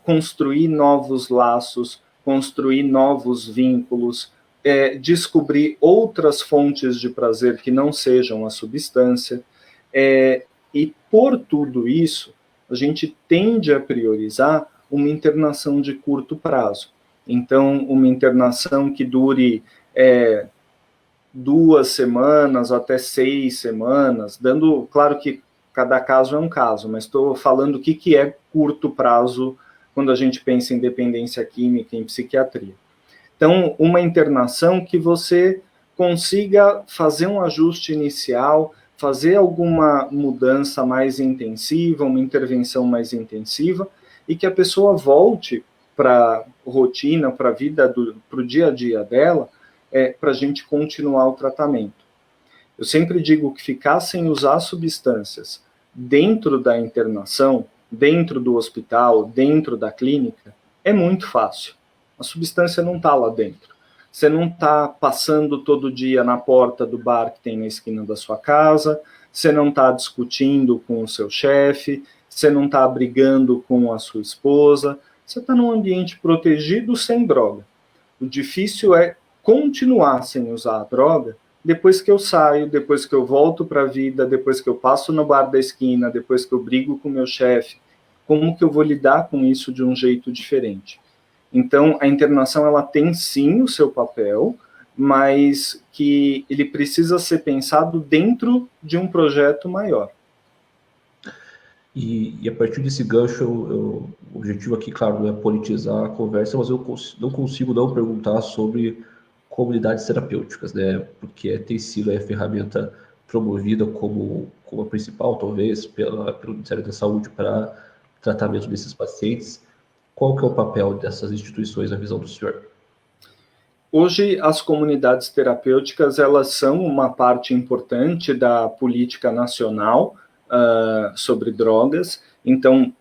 construir novos laços, construir novos vínculos, descobrir outras fontes de prazer que não sejam a substância. E por tudo isso, a gente tende a priorizar uma internação de curto prazo. Então, uma internação que dure 2 semanas até 6 semanas, dando, claro que cada caso é um caso, mas estou falando o que é curto prazo quando a gente pensa em dependência química, em psiquiatria. Então, uma internação que você consiga fazer um ajuste inicial, fazer alguma mudança mais intensiva, uma intervenção mais intensiva, e que a pessoa volte para a rotina, para a vida, para o dia a dia dela, para a gente continuar o tratamento. Eu sempre digo que ficar sem usar substâncias dentro da internação, dentro do hospital, dentro da clínica, é muito fácil. A substância não está lá dentro. Você não está passando todo dia na porta do bar que tem na esquina da sua casa, você não está discutindo com o seu chefe, você não está brigando com a sua esposa, você está num ambiente protegido sem droga. O difícil é continuar sem usar a droga depois que eu saio, depois que eu volto para a vida, depois que eu passo no bar da esquina, depois que eu brigo com o meu chefe. Como que eu vou lidar com isso de um jeito diferente? Então, a internação, ela tem sim o seu papel, mas que ele precisa ser pensado dentro de um projeto maior. E a partir desse gancho, o objetivo aqui, claro, não é politizar a conversa, mas eu não consigo não perguntar sobre comunidades terapêuticas, né? Porque tem sido a ferramenta promovida como a principal, talvez, pelo Ministério da Saúde para tratamento desses pacientes. Qual que é o papel dessas instituições na visão do senhor? Hoje, as comunidades terapêuticas, elas são uma parte importante da política nacional sobre drogas. Então,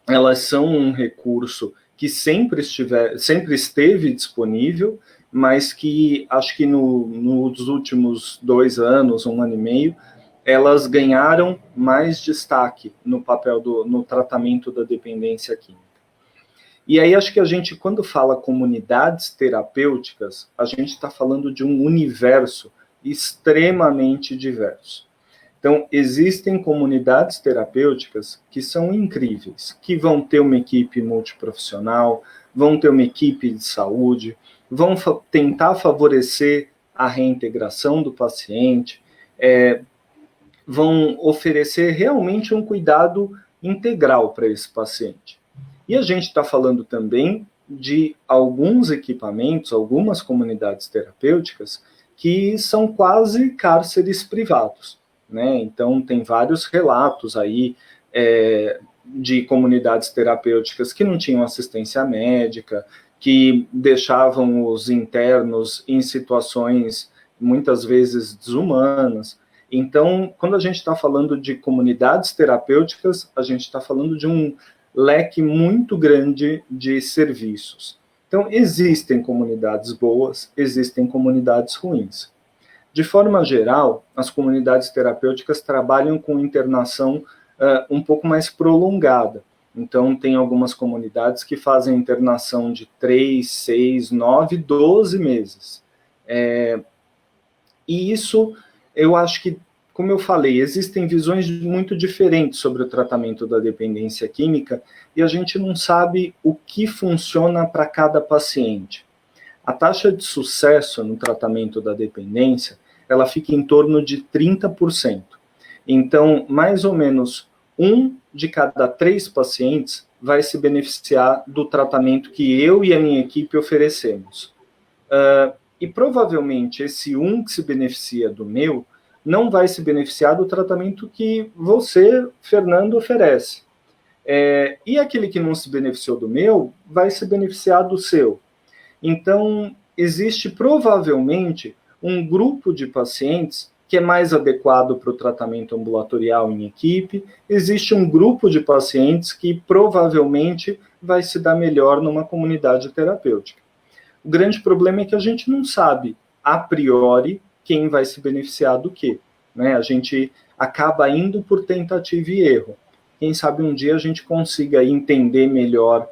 elas são um recurso que sempre esteve disponível, mas que acho que nos últimos 2 anos, 1 ano e meio, elas ganharam mais destaque no papel no tratamento da dependência química. E aí acho que a gente, quando fala comunidades terapêuticas, a gente está falando de um universo extremamente diverso. Então, existem comunidades terapêuticas que são incríveis, que vão ter uma equipe multiprofissional, vão ter uma equipe de saúde, vão tentar favorecer a reintegração do paciente, vão oferecer realmente um cuidado integral para esse paciente. E a gente está falando também de alguns equipamentos, algumas comunidades terapêuticas que são quase cárceres privados, né? Então, tem vários relatos aí de comunidades terapêuticas que não tinham assistência médica, que deixavam os internos em situações muitas vezes desumanas. Então, quando a gente está falando de comunidades terapêuticas, a gente está falando de um leque muito grande de serviços. Então, existem comunidades boas, existem comunidades ruins. De forma geral, as comunidades terapêuticas trabalham com internação um pouco mais prolongada. Então, tem algumas comunidades que fazem internação de 3, 6, 9, 12 meses. E isso, eu acho que, como eu falei, existem visões muito diferentes sobre o tratamento da dependência química e a gente não sabe o que funciona para cada paciente. A taxa de sucesso no tratamento da dependência, ela fica em torno de 30%. Então, mais ou menos 1 de cada 3 pacientes vai se beneficiar do tratamento que eu e a minha equipe oferecemos. E provavelmente esse 1 que se beneficia do meu não vai se beneficiar do tratamento que você, Fernando, oferece. E aquele que não se beneficiou do meu vai se beneficiar do seu. Então, existe provavelmente um grupo de pacientes que é mais adequado para o tratamento ambulatorial em equipe, existe um grupo de pacientes que provavelmente vai se dar melhor numa comunidade terapêutica. O grande problema é que a gente não sabe, a priori, quem vai se beneficiar do quê, né? A gente acaba indo por tentativa e erro. Quem sabe um dia a gente consiga entender melhor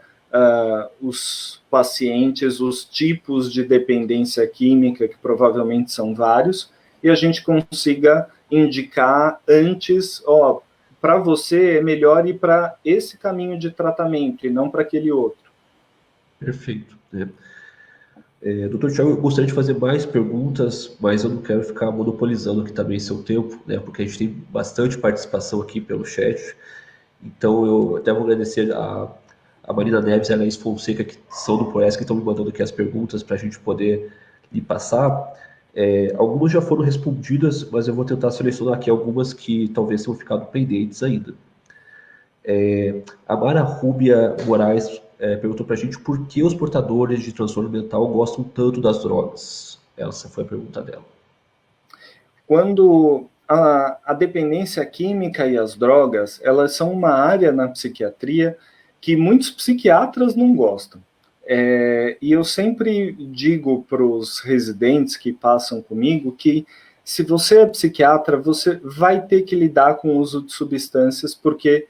os pacientes, os tipos de dependência química, que provavelmente são vários, e a gente consiga indicar antes, para você é melhor ir para esse caminho de tratamento e não para aquele outro. Perfeito. Doutor Thiago, eu gostaria de fazer mais perguntas, mas eu não quero ficar monopolizando aqui também seu tempo, né, porque a gente tem bastante participação aqui pelo chat. Então, eu até vou agradecer a Marina Neves e a Laís Fonseca, que são do Proesc, que estão me mandando aqui as perguntas para a gente poder lhe passar. Algumas já foram respondidas, mas eu vou tentar selecionar aqui algumas que talvez tenham ficado pendentes ainda. A Mara Rúbia Moraes perguntou para a gente por que os portadores de transtorno mental gostam tanto das drogas. Essa foi a pergunta dela. Quando a dependência química e as drogas, elas são uma área na psiquiatria que muitos psiquiatras não gostam. E eu sempre digo para os residentes que passam comigo que se você é psiquiatra, você vai ter que lidar com o uso de substâncias, porque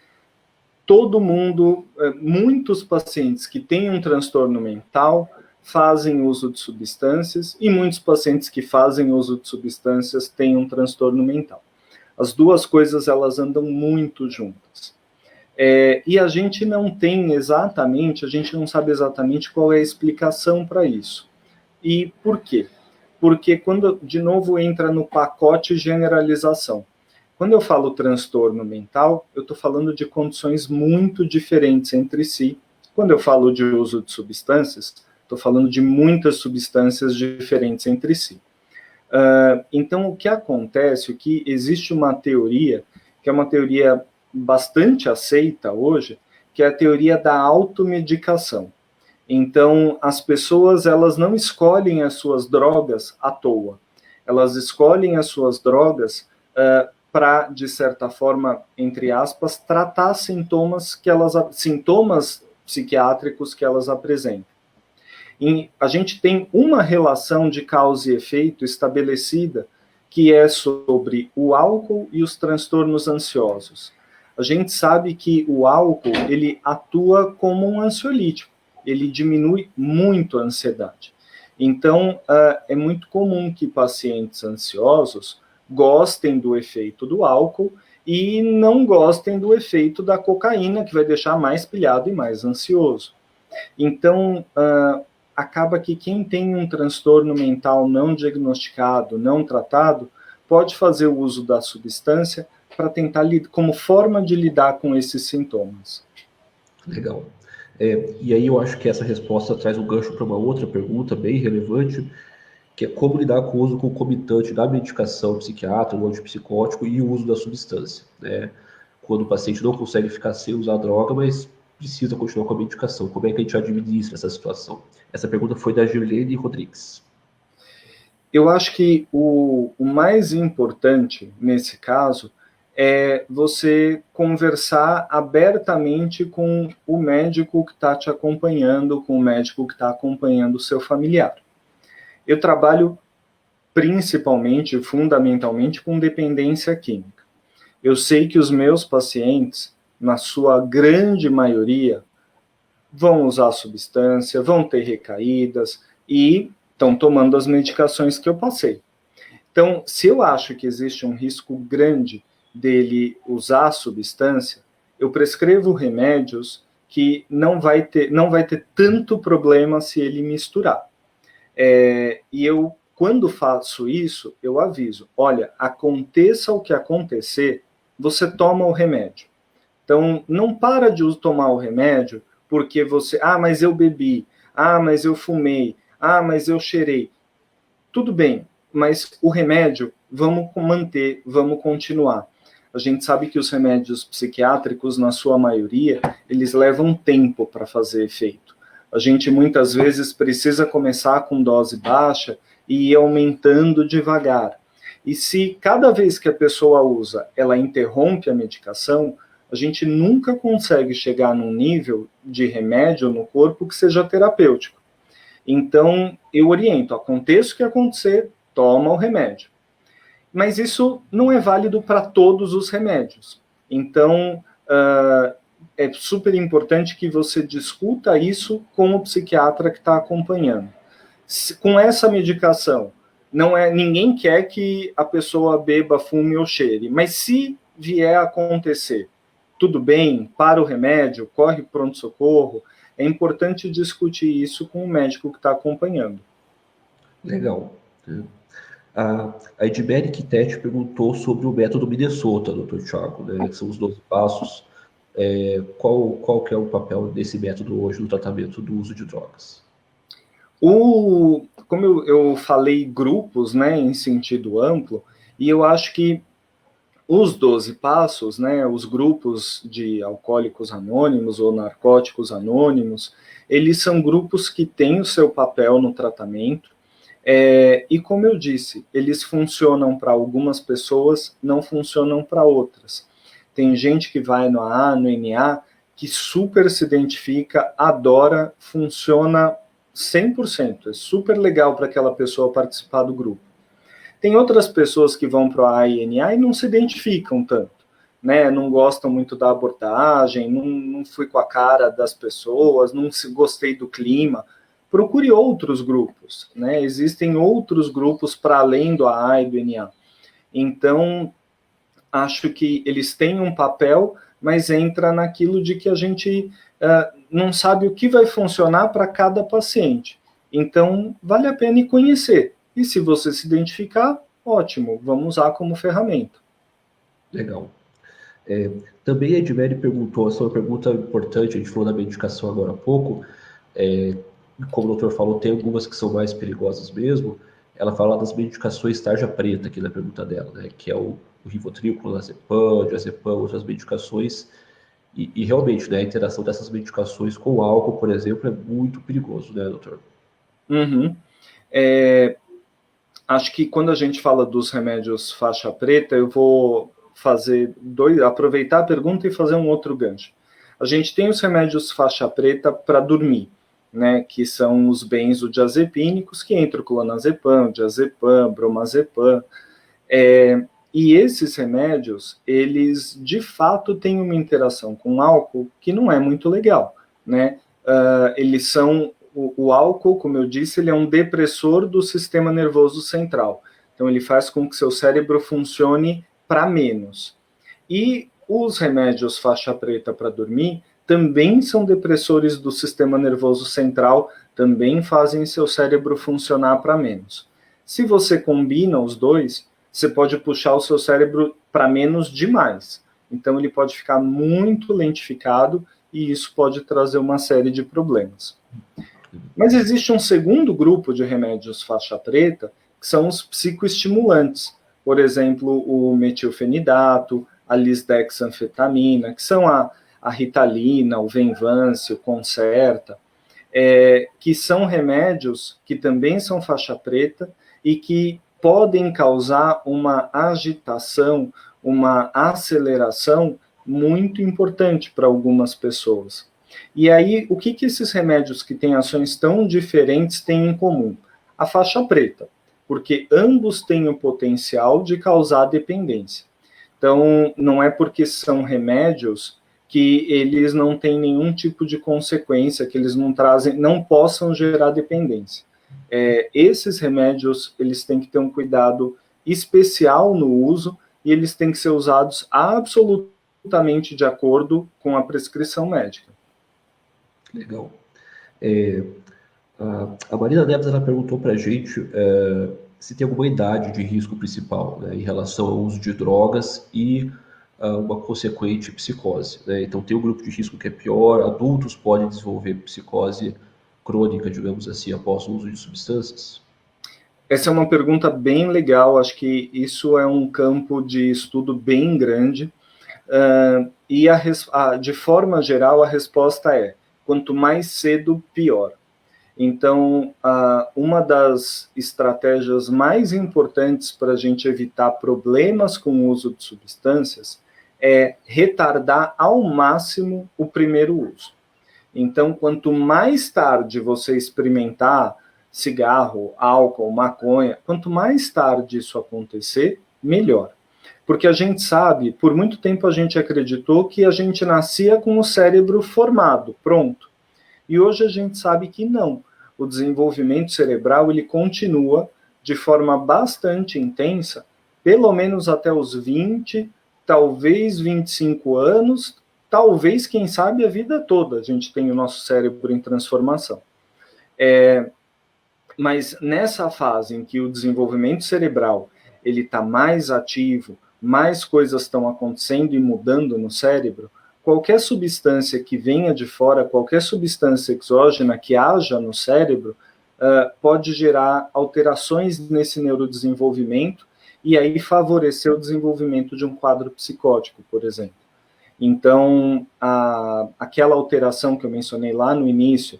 todo mundo, muitos pacientes que têm um transtorno mental fazem uso de substâncias e muitos pacientes que fazem uso de substâncias têm um transtorno mental. As duas coisas, elas andam muito juntas. E a gente não tem exatamente, a gente não sabe exatamente qual é a explicação para isso. E por quê? Porque quando, de novo, entra no pacote generalização. Quando eu falo transtorno mental, eu estou falando de condições muito diferentes entre si. Quando eu falo de uso de substâncias, estou falando de muitas substâncias diferentes entre si. Então, o que acontece é que existe uma teoria, que é uma teoria bastante aceita hoje, que é a teoria da automedicação. Então, as pessoas, elas não escolhem as suas drogas à toa. Elas escolhem as suas drogas para, de certa forma, entre aspas, tratar sintomas psiquiátricos que elas apresentam. E a gente tem uma relação de causa e efeito estabelecida, que é sobre o álcool e os transtornos ansiosos. A gente sabe que o álcool, ele atua como um ansiolítico, ele diminui muito a ansiedade. Então, é muito comum que pacientes ansiosos gostem do efeito do álcool e não gostem do efeito da cocaína, que vai deixar mais pilhado e mais ansioso. Então, acaba que quem tem um transtorno mental não diagnosticado, não tratado, pode fazer o uso da substância para tentar, como forma de lidar com esses sintomas. Legal. E aí eu acho que essa resposta traz um gancho para uma outra pergunta bem relevante, que é como lidar com o uso concomitante da medicação psiquiátrica, o antipsicótico e o uso da substância, né? Quando o paciente não consegue ficar sem usar droga, mas precisa continuar com a medicação. Como é que a gente administra essa situação? Essa pergunta foi da Girlene Rodrigues. Eu acho que o mais importante nesse caso é você conversar abertamente com o médico que está te acompanhando, com o médico que está acompanhando o seu familiar. Eu trabalho principalmente, fundamentalmente, com dependência química. Eu sei que os meus pacientes, na sua grande maioria, vão usar substância, vão ter recaídas e estão tomando as medicações que eu passei. Então, se eu acho que existe um risco grande dele usar a substância, eu prescrevo remédios que não vai ter tanto problema se ele misturar. E eu, quando faço isso, eu aviso, olha, aconteça o que acontecer, você toma o remédio. Então, não para de tomar o remédio porque você, mas eu bebi, mas eu fumei, mas eu cheirei. Tudo bem, mas o remédio, vamos manter, vamos continuar. A gente sabe que os remédios psiquiátricos, na sua maioria, eles levam tempo para fazer efeito. A gente muitas vezes precisa começar com dose baixa e ir aumentando devagar. E se cada vez que a pessoa usa, ela interrompe a medicação, a gente nunca consegue chegar num nível de remédio no corpo que seja terapêutico. Então, eu oriento, aconteça o que acontecer, toma o remédio. Mas isso não é válido para todos os remédios. Então, é super importante que você discuta isso com o psiquiatra que está acompanhando. Com essa medicação, ninguém quer que a pessoa beba, fume ou cheire, mas se vier a acontecer, tudo bem, para o remédio, corre pronto-socorro, é importante discutir isso com o médico que está acompanhando. Legal. A Edmere Kitete perguntou sobre o método Minnesota, doutor Thiago, né, que são os 12 passos. Qual que é o papel desse método hoje no tratamento do uso de drogas? Como eu falei grupos, né, em sentido amplo, e eu acho que os 12 passos, né, os grupos de alcoólicos anônimos ou narcóticos anônimos, eles são grupos que têm o seu papel no tratamento, e como eu disse, eles funcionam para algumas pessoas, não funcionam para outras. Tem gente que vai no AA, no NA, que super se identifica, adora, funciona 100%, é super legal para aquela pessoa participar do grupo. Tem outras pessoas que vão para o AA e NA e não se identificam tanto, né? Não gostam muito da abordagem, não fui com a cara das pessoas, não gostei do clima. Procure outros grupos, né? Existem outros grupos para além do AA e do NA. Então, acho que eles têm um papel, mas entra naquilo de que a gente não sabe o que vai funcionar para cada paciente. Então, vale a pena ir conhecer. E se você se identificar, ótimo, vamos usar como ferramenta. Legal. Também a Edmere perguntou, essa é uma pergunta importante, a gente falou da medicação agora há pouco, como o doutor falou, tem algumas que são mais perigosas mesmo. Ela fala das medicações tarja preta aqui na pergunta dela, né, que é o Rivotril, clonazepam, diazepam, outras medicações. E realmente, né, a interação dessas medicações com o álcool, por exemplo, é muito perigoso, né, doutor? Uhum. Acho que quando a gente fala dos remédios faixa preta, eu vou aproveitar a pergunta e fazer um outro gancho. A gente tem os remédios faixa preta para dormir, né, que são os benzodiazepínicos, que entram o clonazepam, diazepam, bromazepam. E esses remédios, eles de fato têm uma interação com álcool que não é muito legal, né? Eles são o álcool, como eu disse, ele é um depressor do sistema nervoso central. Então ele faz com que seu cérebro funcione para menos. E os remédios faixa preta para dormir também são depressores do sistema nervoso central, também fazem seu cérebro funcionar para menos. Se você combina os dois, você pode puxar o seu cérebro para menos demais. Então ele pode ficar muito lentificado e isso pode trazer uma série de problemas. Mas existe um segundo grupo de remédios faixa preta, que são os psicoestimulantes. Por exemplo, o metilfenidato, a lisdexanfetamina, que são a Ritalina, o Venvance, o Concerta, que são remédios que também são faixa preta e que podem causar uma agitação, uma aceleração muito importante para algumas pessoas. E aí, o que esses remédios que têm ações tão diferentes têm em comum? A faixa preta, porque ambos têm o potencial de causar dependência. Então, não é porque são remédios que eles não têm nenhum tipo de consequência, que eles não possam gerar dependência. Esses remédios, eles têm que ter um cuidado especial no uso e eles têm que ser usados absolutamente de acordo com a prescrição médica. Legal. A Marina Neves, ela perguntou para a gente se tem alguma idade de risco principal, né, em relação ao uso de drogas e uma consequente psicose, né? Então tem um grupo de risco que é pior, adultos podem desenvolver psicose crônica, digamos assim, após o uso de substâncias? Essa é uma pergunta bem legal, acho que isso é um campo de estudo bem grande, e de forma geral a resposta é, quanto mais cedo, pior. Então, uma das estratégias mais importantes para a gente evitar problemas com o uso de substâncias é retardar ao máximo o primeiro uso. Então, quanto mais tarde você experimentar cigarro, álcool, maconha, quanto mais tarde isso acontecer, melhor. Porque a gente sabe, por muito tempo a gente acreditou que a gente nascia com o cérebro formado, pronto. E hoje a gente sabe que não. O desenvolvimento cerebral, ele continua de forma bastante intensa, pelo menos até os 20, talvez 25 anos, talvez, quem sabe, a vida toda a gente tem o nosso cérebro em transformação. Mas nessa fase em que o desenvolvimento cerebral ele está mais ativo, mais coisas estão acontecendo e mudando no cérebro, qualquer substância que venha de fora, qualquer substância exógena que haja no cérebro, pode gerar alterações nesse neurodesenvolvimento e aí favorecer o desenvolvimento de um quadro psicótico, por exemplo. Então, aquela alteração que eu mencionei lá no início,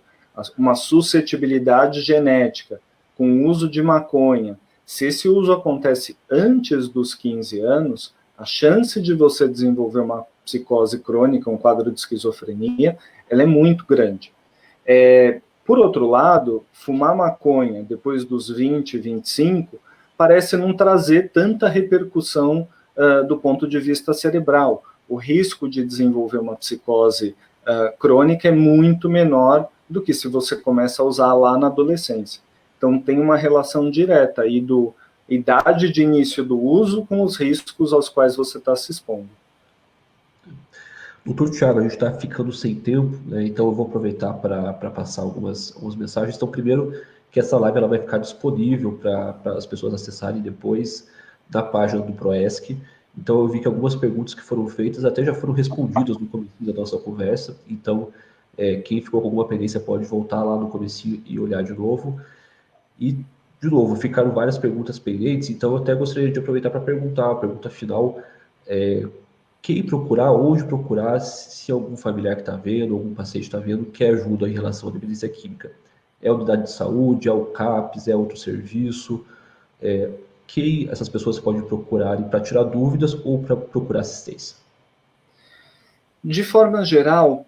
uma suscetibilidade genética com o uso de maconha, se esse uso acontece antes dos 15 anos, a chance de você desenvolver uma psicose crônica, um quadro de esquizofrenia, ela é muito grande. Por outro lado, fumar maconha depois dos 20, 25, parece não trazer tanta repercussão do ponto de vista cerebral. O risco de desenvolver uma psicose crônica é muito menor do que se você começa a usar lá na adolescência. Então, tem uma relação direta aí do idade de início do uso com os riscos aos quais você está se expondo. Doutor Tiago, a gente está ficando sem tempo, né? Então eu vou aproveitar para passar algumas mensagens. Então, primeiro, que essa live ela vai ficar disponível para as pessoas acessarem depois da página do Proesc. Então, eu vi que algumas perguntas que foram feitas até já foram respondidas no começo da nossa conversa. Então, quem ficou com alguma pendência pode voltar lá no comecinho e olhar de novo. E, de novo, ficaram várias perguntas pendentes, então eu até gostaria de aproveitar para perguntar, a pergunta final, quem procurar, onde procurar, se algum familiar que está vendo, algum paciente está vendo, quer ajuda em relação à dependência química. É a unidade de saúde, é o CAPS, é outro serviço? Quem essas pessoas podem procurar para tirar dúvidas ou para procurar assistência? De forma geral,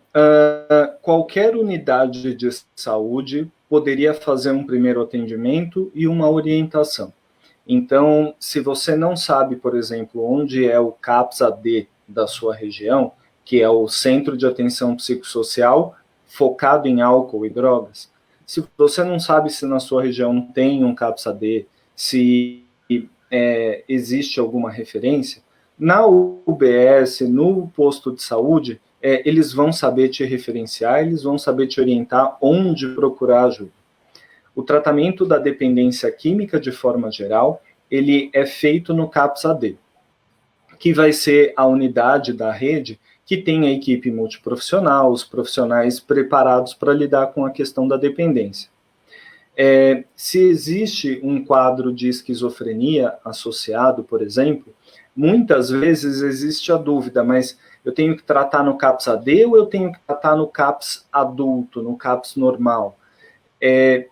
qualquer unidade de saúde poderia fazer um primeiro atendimento e uma orientação. Então, se você não sabe, por exemplo, onde é o CAPS-AD da sua região, que é o Centro de Atenção Psicossocial focado em álcool e drogas, se você não sabe se na sua região tem um CAPS-AD, se existe alguma referência, na UBS, no posto de saúde, eles vão saber te referenciar, eles vão saber te orientar onde procurar ajuda. O tratamento da dependência química, de forma geral, ele é feito no CAPS-AD, que vai ser a unidade da rede que tem a equipe multiprofissional, os profissionais preparados para lidar com a questão da dependência. Se existe um quadro de esquizofrenia associado, por exemplo, muitas vezes existe a dúvida, mas eu tenho que tratar no CAPS-AD ou eu tenho que tratar no CAPS adulto, no CAPS normal?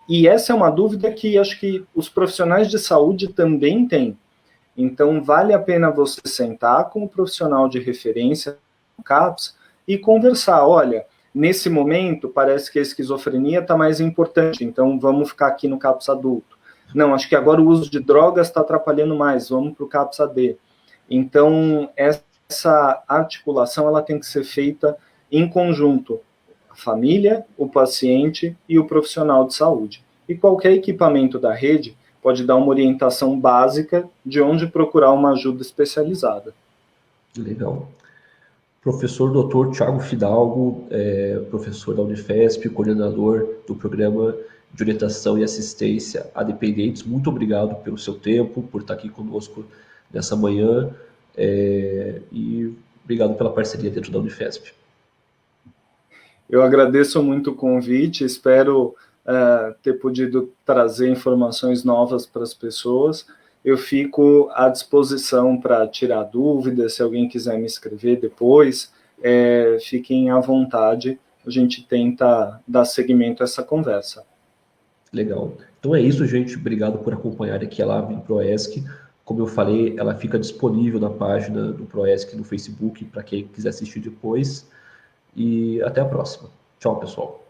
E essa é uma dúvida que acho que os profissionais de saúde também têm. Então, vale a pena você sentar com o profissional de referência no CAPS e conversar. Olha, nesse momento, parece que a esquizofrenia está mais importante, então vamos ficar aqui no CAPS adulto. Não, acho que agora o uso de drogas está atrapalhando mais, vamos para o CAPS AD. Então, essa articulação ela tem que ser feita em conjunto. A família, o paciente e o profissional de saúde. E qualquer equipamento da rede pode dar uma orientação básica de onde procurar uma ajuda especializada. Legal. Professor Dr. Thiago Fidalgo, professor da Unifesp, coordenador do programa de orientação e assistência a dependentes, muito obrigado pelo seu tempo, por estar aqui conosco nessa manhã, e obrigado pela parceria dentro da Unifesp. Eu agradeço muito o convite, espero ter podido trazer informações novas para as pessoas. Eu fico à disposição para tirar dúvidas, se alguém quiser me escrever depois, fiquem à vontade, a gente tenta dar seguimento a essa conversa. Legal. Então é isso, gente. Obrigado por acompanhar aqui a live do Proesc. Como eu falei, ela fica disponível na página do Proesc no Facebook para quem quiser assistir depois. E até a próxima. Tchau, pessoal.